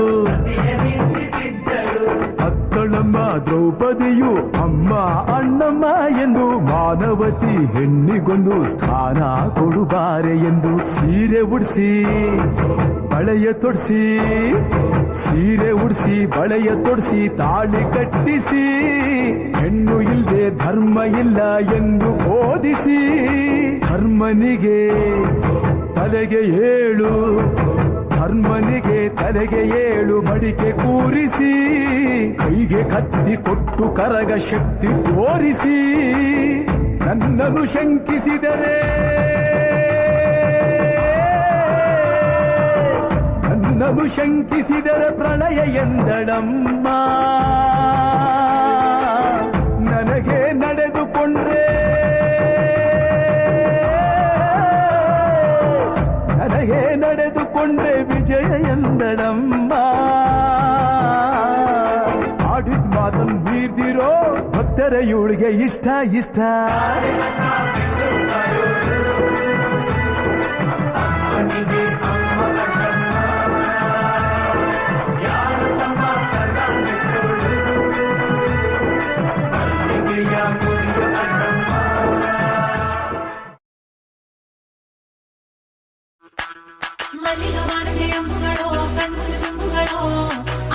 ಅತ್ತಳಮ್ಮ ದ್ರೌಪದಿಯು ಅಮ್ಮ ಅಣ್ಣಮ್ಮ ಎಂದು ಮಾನವತಿ ಹೆಣ್ಣಿಗೊಂದು ಸ್ಥಾನ ಕೊಡುಬಾರೆ ಎಂದು ಸೀರೆ ಉಡಿಸಿ ಬಳೆಯ ತೊಡಿಸಿ ತಾಳಿ ಕಟ್ಟಿಸಿ ಹೆಣ್ಣು ಇಲ್ಲದೆ ಧರ್ಮ ಇಲ್ಲ ಎಂದು ಬೋಧಿಸಿ ಧರ್ಮನಿಗೆ ತಲೆಗೆ ಏಳು ಮಡಿಕೆ ಕೂರಿಸಿ ಕೈಗೆ ಕತ್ತಿ ಕೊಟ್ಟು ಕರಗ ಶಕ್ತಿ ತೋರಿಸಿ ನನ್ನನ್ನು ಶಂಕಿಸಿದರೆ ಪ್ರಳಯ ಎಂದಳಮ್ಮ ನನಗೆ ನಡೆದುಕೊಂಡ್ರೆ ವಿಜಯ ಎಂದಳಮ್ಮ ಆಡಿದ ಮಾತನ್ನು ಮೀರ್ದಿರೋ ಭಕ್ತರ ಇವಳಿಗೆ ಇಷ್ಟ ಮಲ್ಲಿಗವಾಣದೆ ಅಂಬುಗಳೋ ಕಣ್ಮುಲು ತುಂಬುಗಳೋ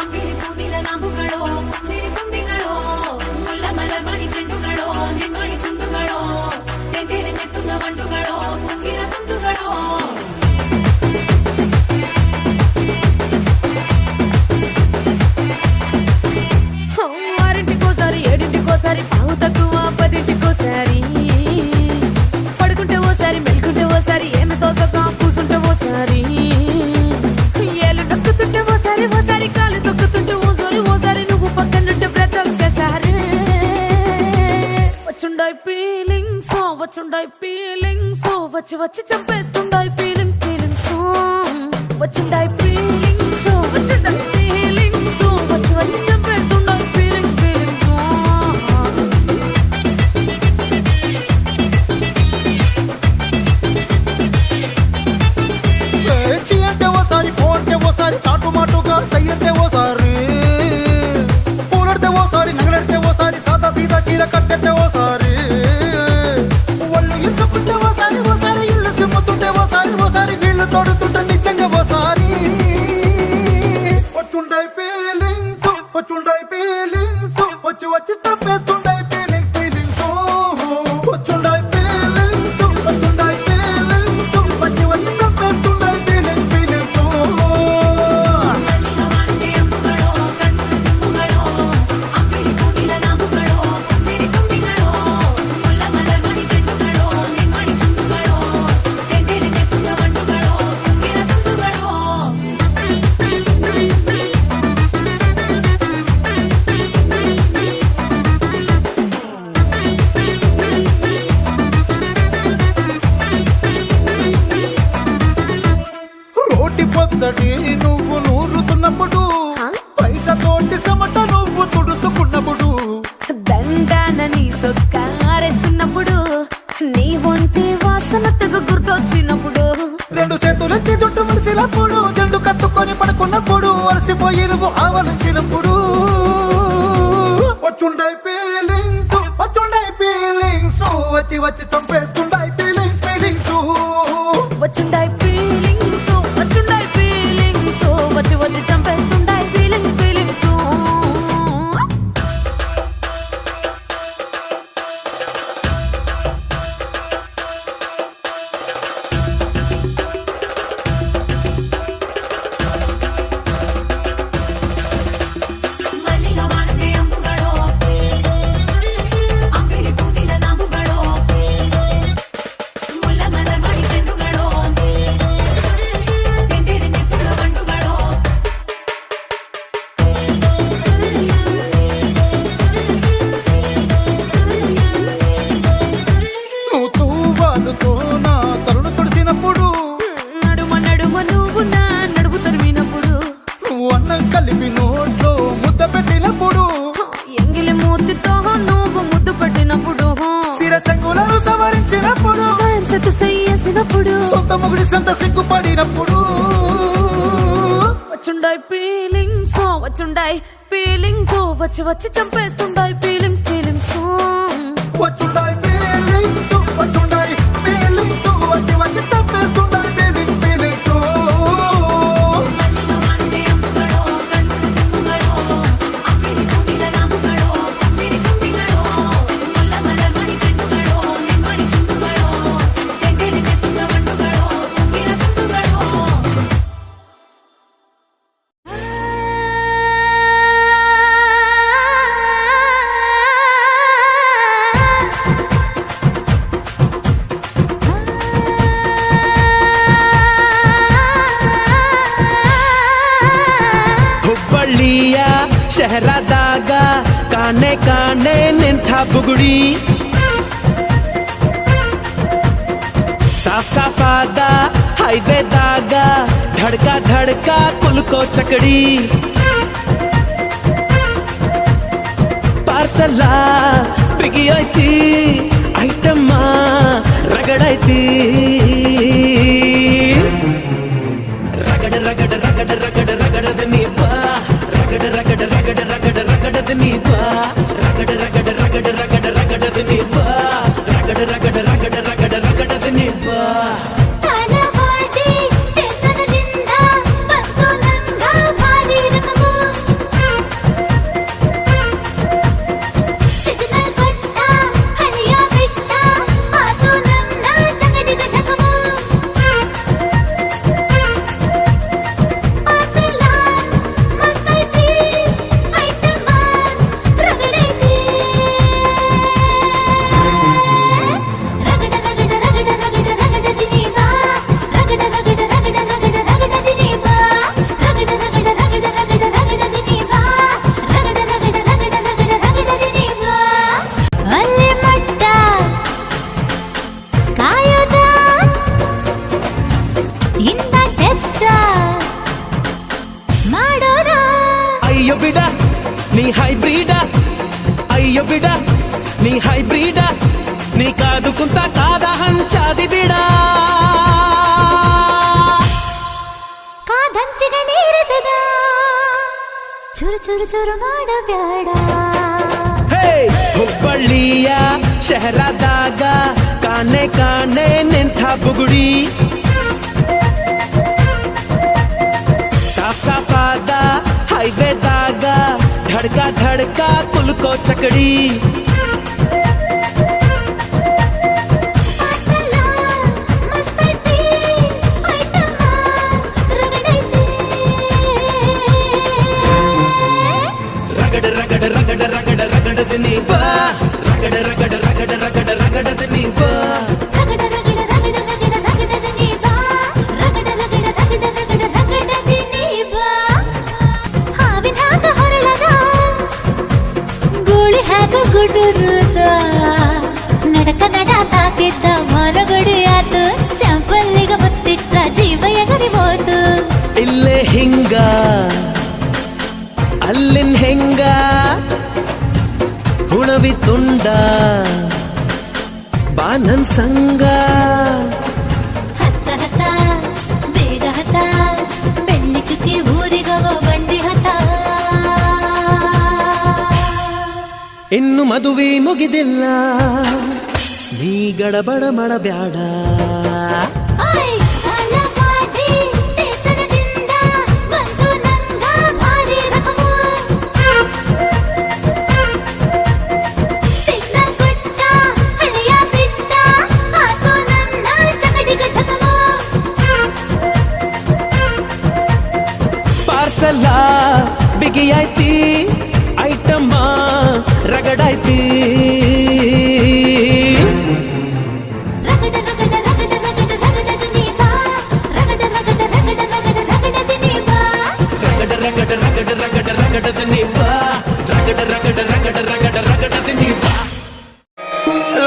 ಅಂಬಿಳಿ ಕೂದಿನ ನಾಂಬುಗಳೋ ಮುಂಜಿರಿ ಕೊಂಬಿಗಳೋ ಮುಲ್ಲ ಮಲರ್ ಮಣಿ ಚೆಂಡುಗಳೋ ನಿನ್ನೊಳಿ ಚುಂಡುಗಳೋ ತೆಂಗೆರೆ ನೆತ್ತುന്ന ಮಂಡುಗಳೋ ಮುಂಗಿನ ತುಂಡುಗಳೋ వచ్చుండాయి ఫీలింగ్స్ వచ్చుండాయి ఫీలింగ్స్ వచ్చి వచ్చి చంపేస్తుండాయి ఫీలింగ్స్ ఫీలింగ్స్ వచ్చుండాయి ఫీలింగ్స్ వచ్చుండాయి ఫీలింగ్స్ వచ్చి వచ్చి చంపేస్తుండాయి ఫీలింగ్స్ ఫీలింగ్స్ చీ అంటే ఓసారి పో అంటే ఓసారి చాటు మాటుగా సై అంటే ఓసారి పూలడితే ఓసారి నగలడితే ఓసారి సాదా సీదా చీర కట్టెత్తే ఓసారి ఒళ్ళు ఇసుకుంటే ఓసారి ఓసారి ఇల్లు సిమ్ముతుంటే ఓసారి ఓసారి నీళ్లు తోడుతుంటే నిజంగా ఓసారి వచ్చుండాయి ఫీలింగ్స్ వచ్చుండాయి ఫీలింగ్స్ వచ్చి వచ్చి తప్పేస్తుండాయి ఫీలింగ్స్ ఫీలింగ్స్ వచ్చుండాయి ఫీలింగ్స్ వచ్చుండాయి ఫీలింగ్స్ వచ్చి వచ్చి తప్పేస్తుండాయి ఫీలింగ్స్ ఫీలింగ్స్ రోటి పచ్చడి నువ్వు నూరుతున్నప్పుడు బయట తోటి సమట నువ్వు తుడుచుకున్నప్పుడు దండాన నీ సొక్కారేస్తున్నప్పుడు నీ ఒంటి వాసన తెగ గుర్తొచ్చినప్పుడు రెండు చేతులెత్తి జుట్టు ముడిసినప్పుడు జండు కత్తుకొని పడుకున్నప్పుడు అలసిపోయి నువ్వు ఆవలించినప్పుడు వచ్చుండాయి ఫీలింగ్స్ వచ్చుండాయి ఫీలింగ్స్ వచ్చి వచ్చి చంపేస్తుండాయి ఫీలింగ్స్ ఫీలింగ్స్ వచ్చుండాయి ఫీలింగ్స్ వచ్చుండాయి ఫీలింగ్స్ వచ్చి వచ్చి చంపేస్తుండాయి ఫీలింగ్స్ ఫీలింగ్స్ నువ్వు తూవాలుతో నా తరుడు తుడిచినప్పుడు నడుమ నడుమ నువ్వు నా నడుపు తరిమినప్పుడు నువ్వు అన్నం కలిపి నోట్లో ముద్ద పెట్టినప్పుడు ఎంగిలి మూతితో నువ్వు ముద్దు పెట్టినప్పుడు శిరసంగులను సవరించినప్పుడు సాయం సత్తు సయ్యేసినప్పుడు సొంత మొగుడి సొంత సిగ్గుపడినప్పుడు వచ్చుండాయి ఫీలింగ్స్ వచ్చుండాయి ఫీలింగ్స్ వచ్చి వచ్చి చంపేస్తుండాయి ఫీలింగ్స్ ఫీలింగ్స్ వచ్చుండాయి ఫీలింగ్స్ వచ్చుండాయి ఫీలింగ్స్ వచ్చి వచ్చి తప్పేస్తుండాయి ఫీలింగ్స్ ఫీలింగ్స్ ಹುಬ್ಬಳ್ಳಿಯ ಶಹರದಾಗ ಕಾಣೆ ಕಾಣೆ ನಿಂತ ಬುಗುಡಿ ಸಾಫ್ ಸಾಫಾದ ಹೈವೇದಾಗ ಧಡ್ಕ ಧಡ್ಕ ಕುಲ್ಕೋ ಚಕಡಿ ಪಾರ್ಸಲ ಬಿಗಿ ಐತಿ ಐಟಮ್ಮ ರಗಡೈತಿ ರಗಡ ರಗಡ ರಗಡ ರಗಡ ರಗಡದ ನೀ ಬಾ ರಗಡ ರಗಡ ರಗಡ ರಗಡ ರಗಡದ ನೀ ಬಾ ರಗಡ ರಗಡ ರಗಡ ರಗಡ ರಗಡದ ನೀ ಬಾ ರಗಡ ರಗಡ ರಗಡ ರಗಡ ರಗಡದ ನೀ ಬಾ రగడే ಜೋರು ಮಾಡಬೇಡ ಹುಬ್ಬಳ್ಳಿಯ ಶಹರದಾಗ ಕಾಣೆ ಕಾಣೆ ನಿಂತ ಬುಗುಡಿ ಸಾಫ್ ಸಾಫಾದ ಹೈವೇದಾಗ ಧಡ್ಕ ಧಡ್ಕ ಕುಲ್ಕೋ ಚಕಡಿ ರಗಡ ರಗಡ ರಗಡ ರಗಡ ರಗಡದ ನೀ ಬಾ ರಗಡ ರಗಡ ರಗಡ ರಗಡ ರಗಡದ ನೀ ಬಾ ನಡಕ ನಡ ತಾಕಿದ್ದ ಮನಗಡಿ ಆತು ಸ್ಯಾಂಪಲ್ಲಿಗ ಮುತ್ತಿಟ್ಟ ಜೀವ ಎಗರಿಬೋದು ಇಲ್ಲೇ ಹಿಂಗ ಅಲ್ಲಿನ್ ಹೆಂಗ ಹುಣವಿ ತುಂಡ ಬಾ ನನ್ ಸಂಗ ಹತ್ತ ಹತ್ತ ಬೇಗ ಹತ್ತ ಬೆಳ್ಳಿ ಚುಕ್ಕಿ ಊರಿಗವ ಬಂಡಿ ಹತ್ತ ಇನ್ನು ಮದುವೆ ಮುಗಿದಿಲ್ಲ ನೀ ಗಡಬಡ ಮಾಡಬ್ಯಾಡ ಪಾರ್ಸಲ ಬಿಗಿಯಾಯ್ತಿ ಐಟಮ್ಮ ರಗಡಾಯ್ತಿ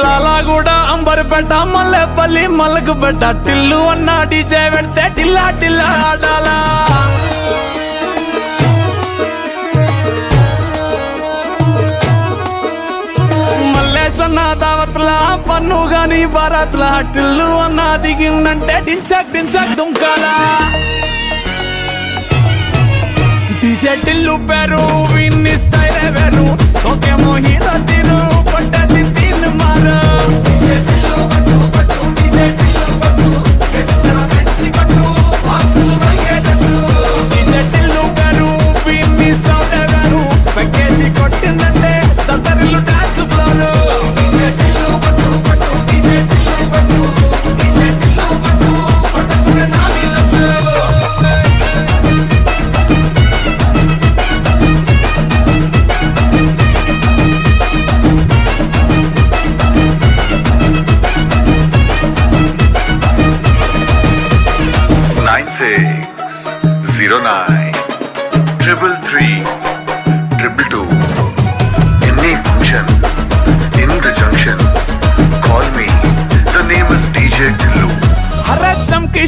లాలాగూడ అంబర్పేట మల్లెపల్లి మలకపేట టిల్లు అన్న డీజే పెడితే టిల్లా టిల్లా ఆడాలా మల్లేసన్న దావత్ల పన్ను గాని భారత్ల టిల్లు అన్న దిగిందంటే డించక్ డించక్ దుంకాలా డీజే టిల్లు పేరు విన్ని స్టైలే వేరు సోకేమో హీరో తీరు పట్టది తీన్ మారు డీజే టిల్లు పట్టు పట్టు డీజే టిల్లు పట్టు ఎస్సర పెంచి పట్టు బాక్సులు మయ్యేటట్టు డీజే టిల్లు పేరు విన్ని సౌండ్ వేరు పెక్కేసి కొట్టిందంటే తత్తరిల్లు డాన్స్ ఫ్లోర్ డీజే టిల్లు పట్టు పట్టు డీజే టిల్లు పట్టు డీజే టిల్లు పట్టు పట్టుకునే నా మీద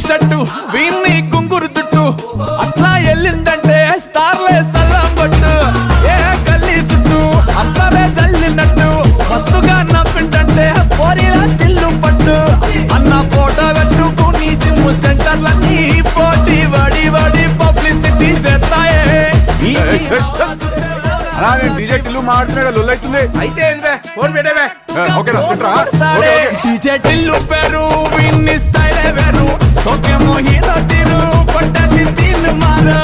షట్టు వీన్ని కుంగురు చుట్టు అట్లా ఎల్లిందంటే స్టార్లే సల్లం పట్టు ఏ గల్లీ చుట్టూ అట్లనే జల్లినట్టు మస్తుగా నవ్విందంటే పోరీలా తిల్లు పట్టు అన్న ఫోటో పెట్టుకుని జిమ్ సెంటర్లన్నీ పోటీ వడి వడి పబ్లిసిటీ చేస్తాయే డీజే టిల్లు మాడుతున్నాడు లొల్లైతుంది అయితే ఫోన్ పెట్టేవే ఓకేనా డీజే టిల్లు పేరు విన్ని స్టైలే వేరు సోకేమో హీరో తీరు పట్టది తీన్ మారు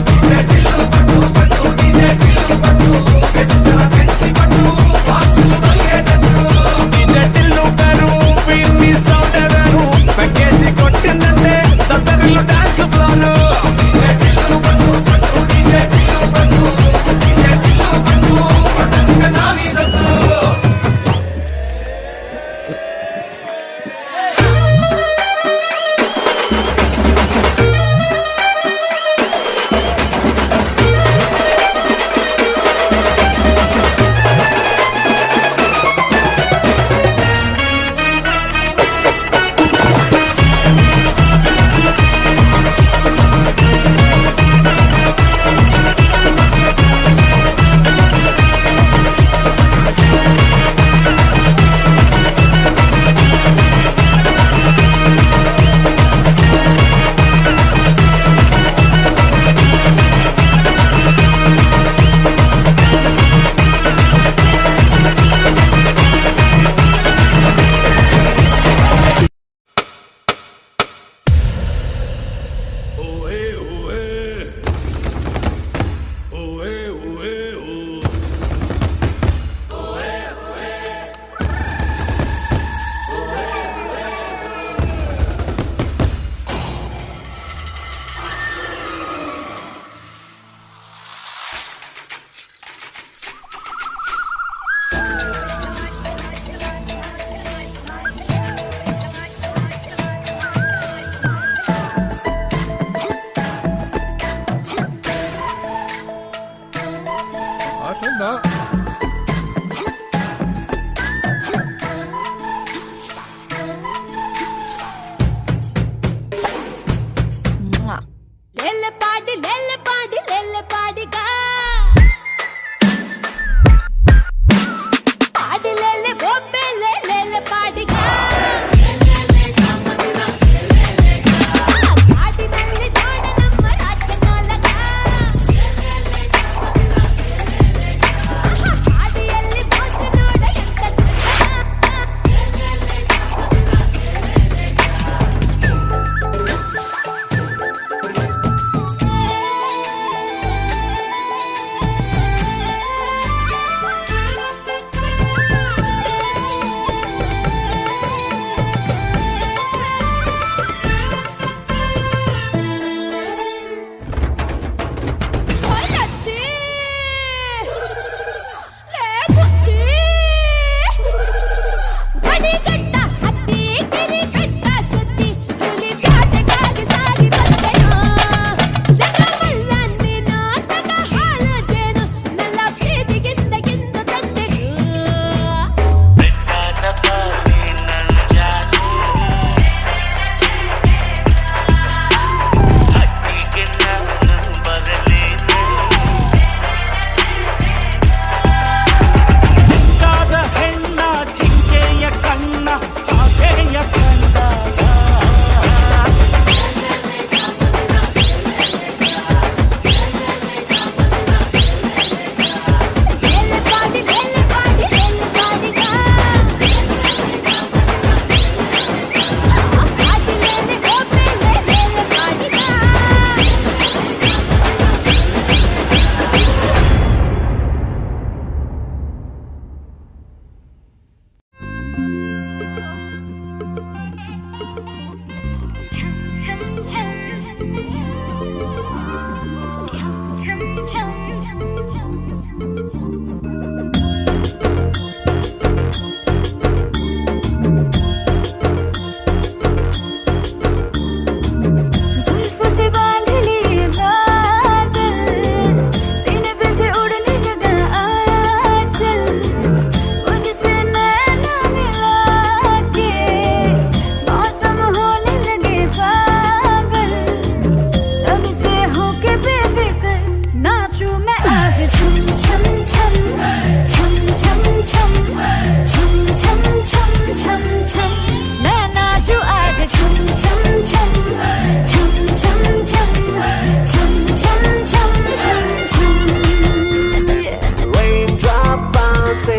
డీజే టిల్లు పట్టు పట్టు డీజే టిల్లు పట్టు ఎస్సర పెంచి పట్టు బాక్సులు మయ్యేటట్టు డీజే టిల్లు పేరు విన్ని సౌండ్ వేరు పెక్కేసి కొట్టిందంటే తత్తరిల్లు డాన్స్ ఫ్లోర్ డీజే టిల్లు పట్టు పట్టు డీజే టిల్లు పట్టు డీజే టిల్లు పట్టు పట్టుకునే నా మీద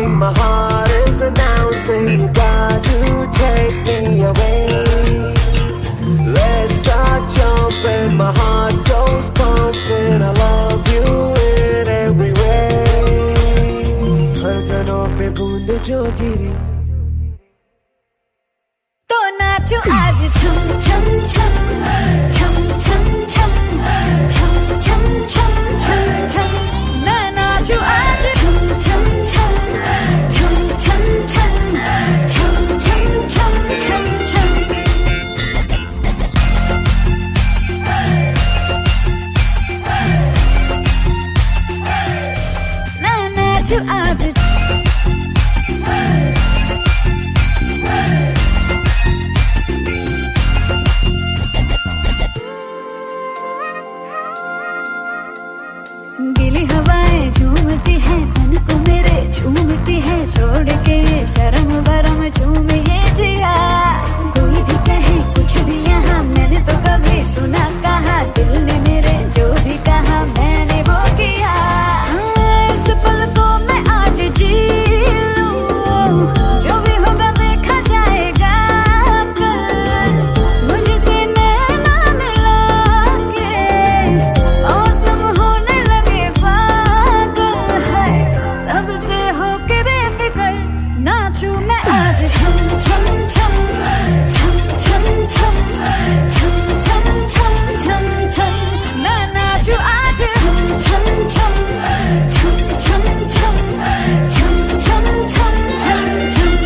my heart is announcing you got to take me away. Let's start jumping, my heart goes pumping. I love you in every way. धड़कनों पे बूंद जो गिरी तो नाचो आज छम छम छम छम छम छम छम छम छम छम छम मैं नाचो आज छम छम छम छम छम छम छम छम छम छम छम मैं नाचो आज गीली हवाएं झूमती है तन को मेरे झूमती है छोड़ के ये शर्म बरम झूम ये जिया कोई भी कहे कुछ भी यहाँ मैंने तो कभी सुना कहा दिल ने मेरे जो भी कहा मैंने वो किया इस पल को मैं आज जी लूं जो भी होगा देखा जाएगा कल मुझसे नैना मिला के और सब होने लगे पागल है सबसे होके बेफिक्र नाचूं मैं आज छम छम छम छम छम छम छम छम छम छम छम मैं नाचूं आज छम छम छम छम छम छम छम छम छम छम छम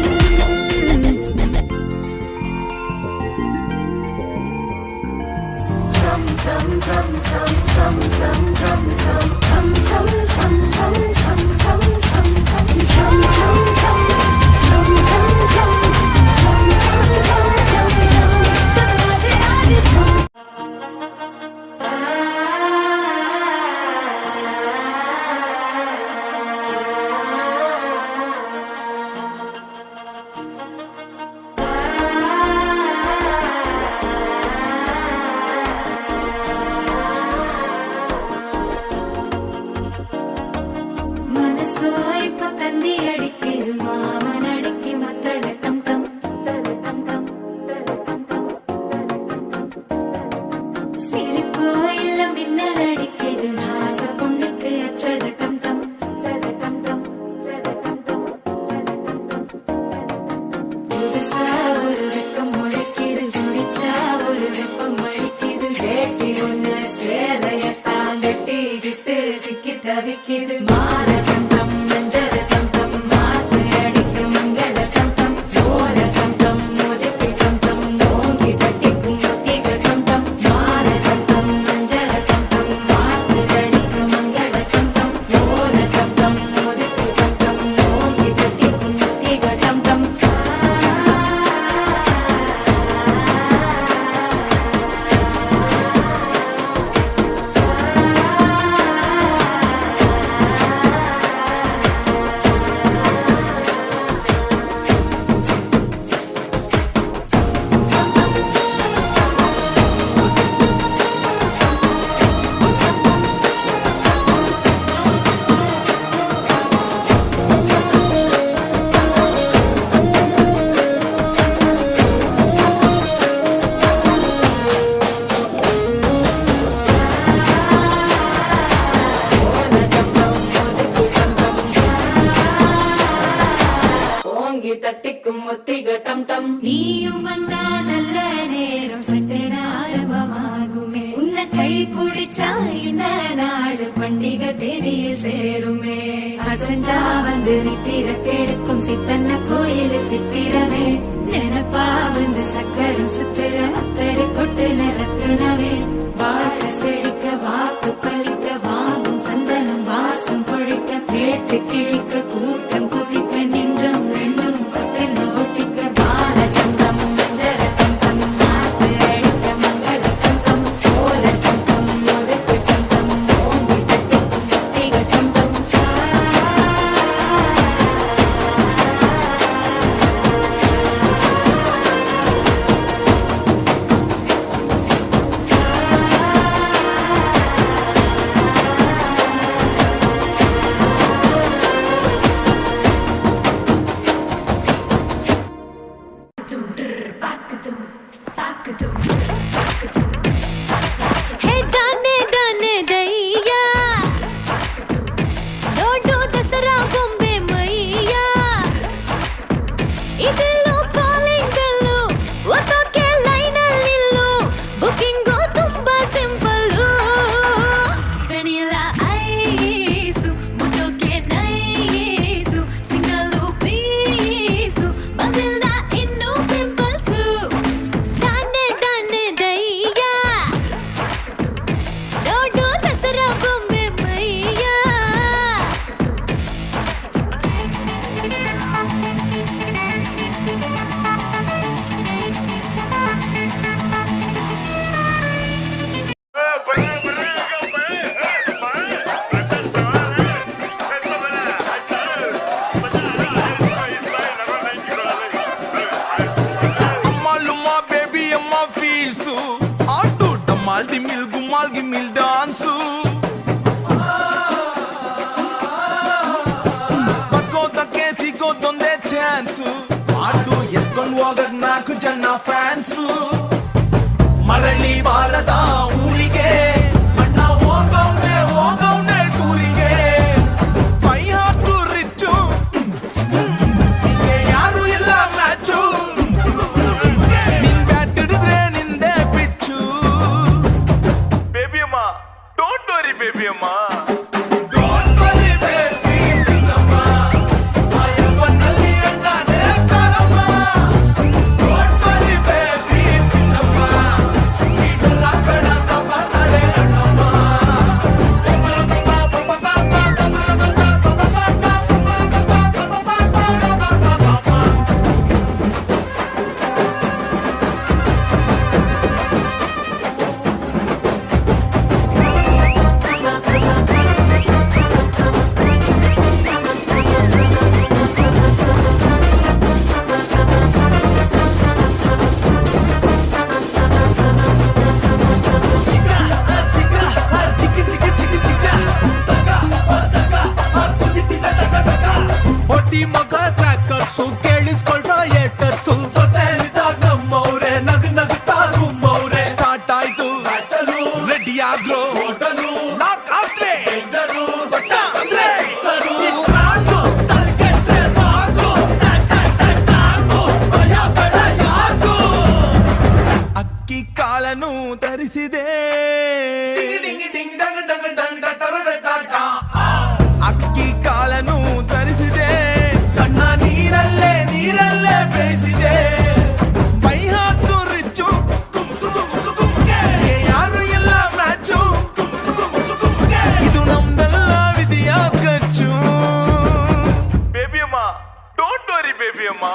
ಫ್ಯಾನ್ಸು ಮರಳಿ ಬಾರದ ಊರಿಗೆ ಅಣ್ಣ ಹೋಗವ್ನೆ ಟೂರಿಗೆ ಮೈ ಹಾಕು ರಿಚ್ಚು ಯಾರು ಇಲ್ಲ ಮ್ಯಾಚು ನಿನ್ ಬ್ಯಾಟ್ ಹಿಡಿದ್ರೆ ನಿಂದೆ ಪಿಚ್ಚು ಬೇಬಿ ಅಮ್ಮ ಡೋಂಟ್ ವರಿ ಬೇಬಿ ಅಮ್ಮ ಮಗ ಟ್ರ್ಯಾಕರ್ಸು ಕೇಳಿಸ್ಕೊಳ್ರ ಏಟರ್ಸು ನಮ್ಮವ್ರೆ ನಗ್ತಾ ಗುಮ್ಮವ್ರೆ ಸ್ಟಾರ್ಟ್ ಆಯ್ತು ರೆಡಿ ಆಗ್ರೋ ನಾಕಾದ್ರೆ ಅಂದ್ರೆ ಅಕ್ಕಿ ಕಾಳನು ಧರಿಸಿದೆ ಅಕ್ಕಿ ಕಾಳನು ಧರಿಸಿದೆ ಕಣ್ಣ ನೀರಲ್ಲೇ ಬೇಯಿಸಿದೆ ಮೈ ಹಾಕು ರಿಚ್ಚು ಯಾರು ಎಲ್ಲ ಮ್ಯಾಚು ಇದು ನಮ್ದೆಲ್ಲ ವಿಧಿಯ ಖರ್ಚು ಬೇಬಿ ಅಮ್ಮ ಡೋಂಟ್ ವರಿ ಬೇಬಿ ಅಮ್ಮ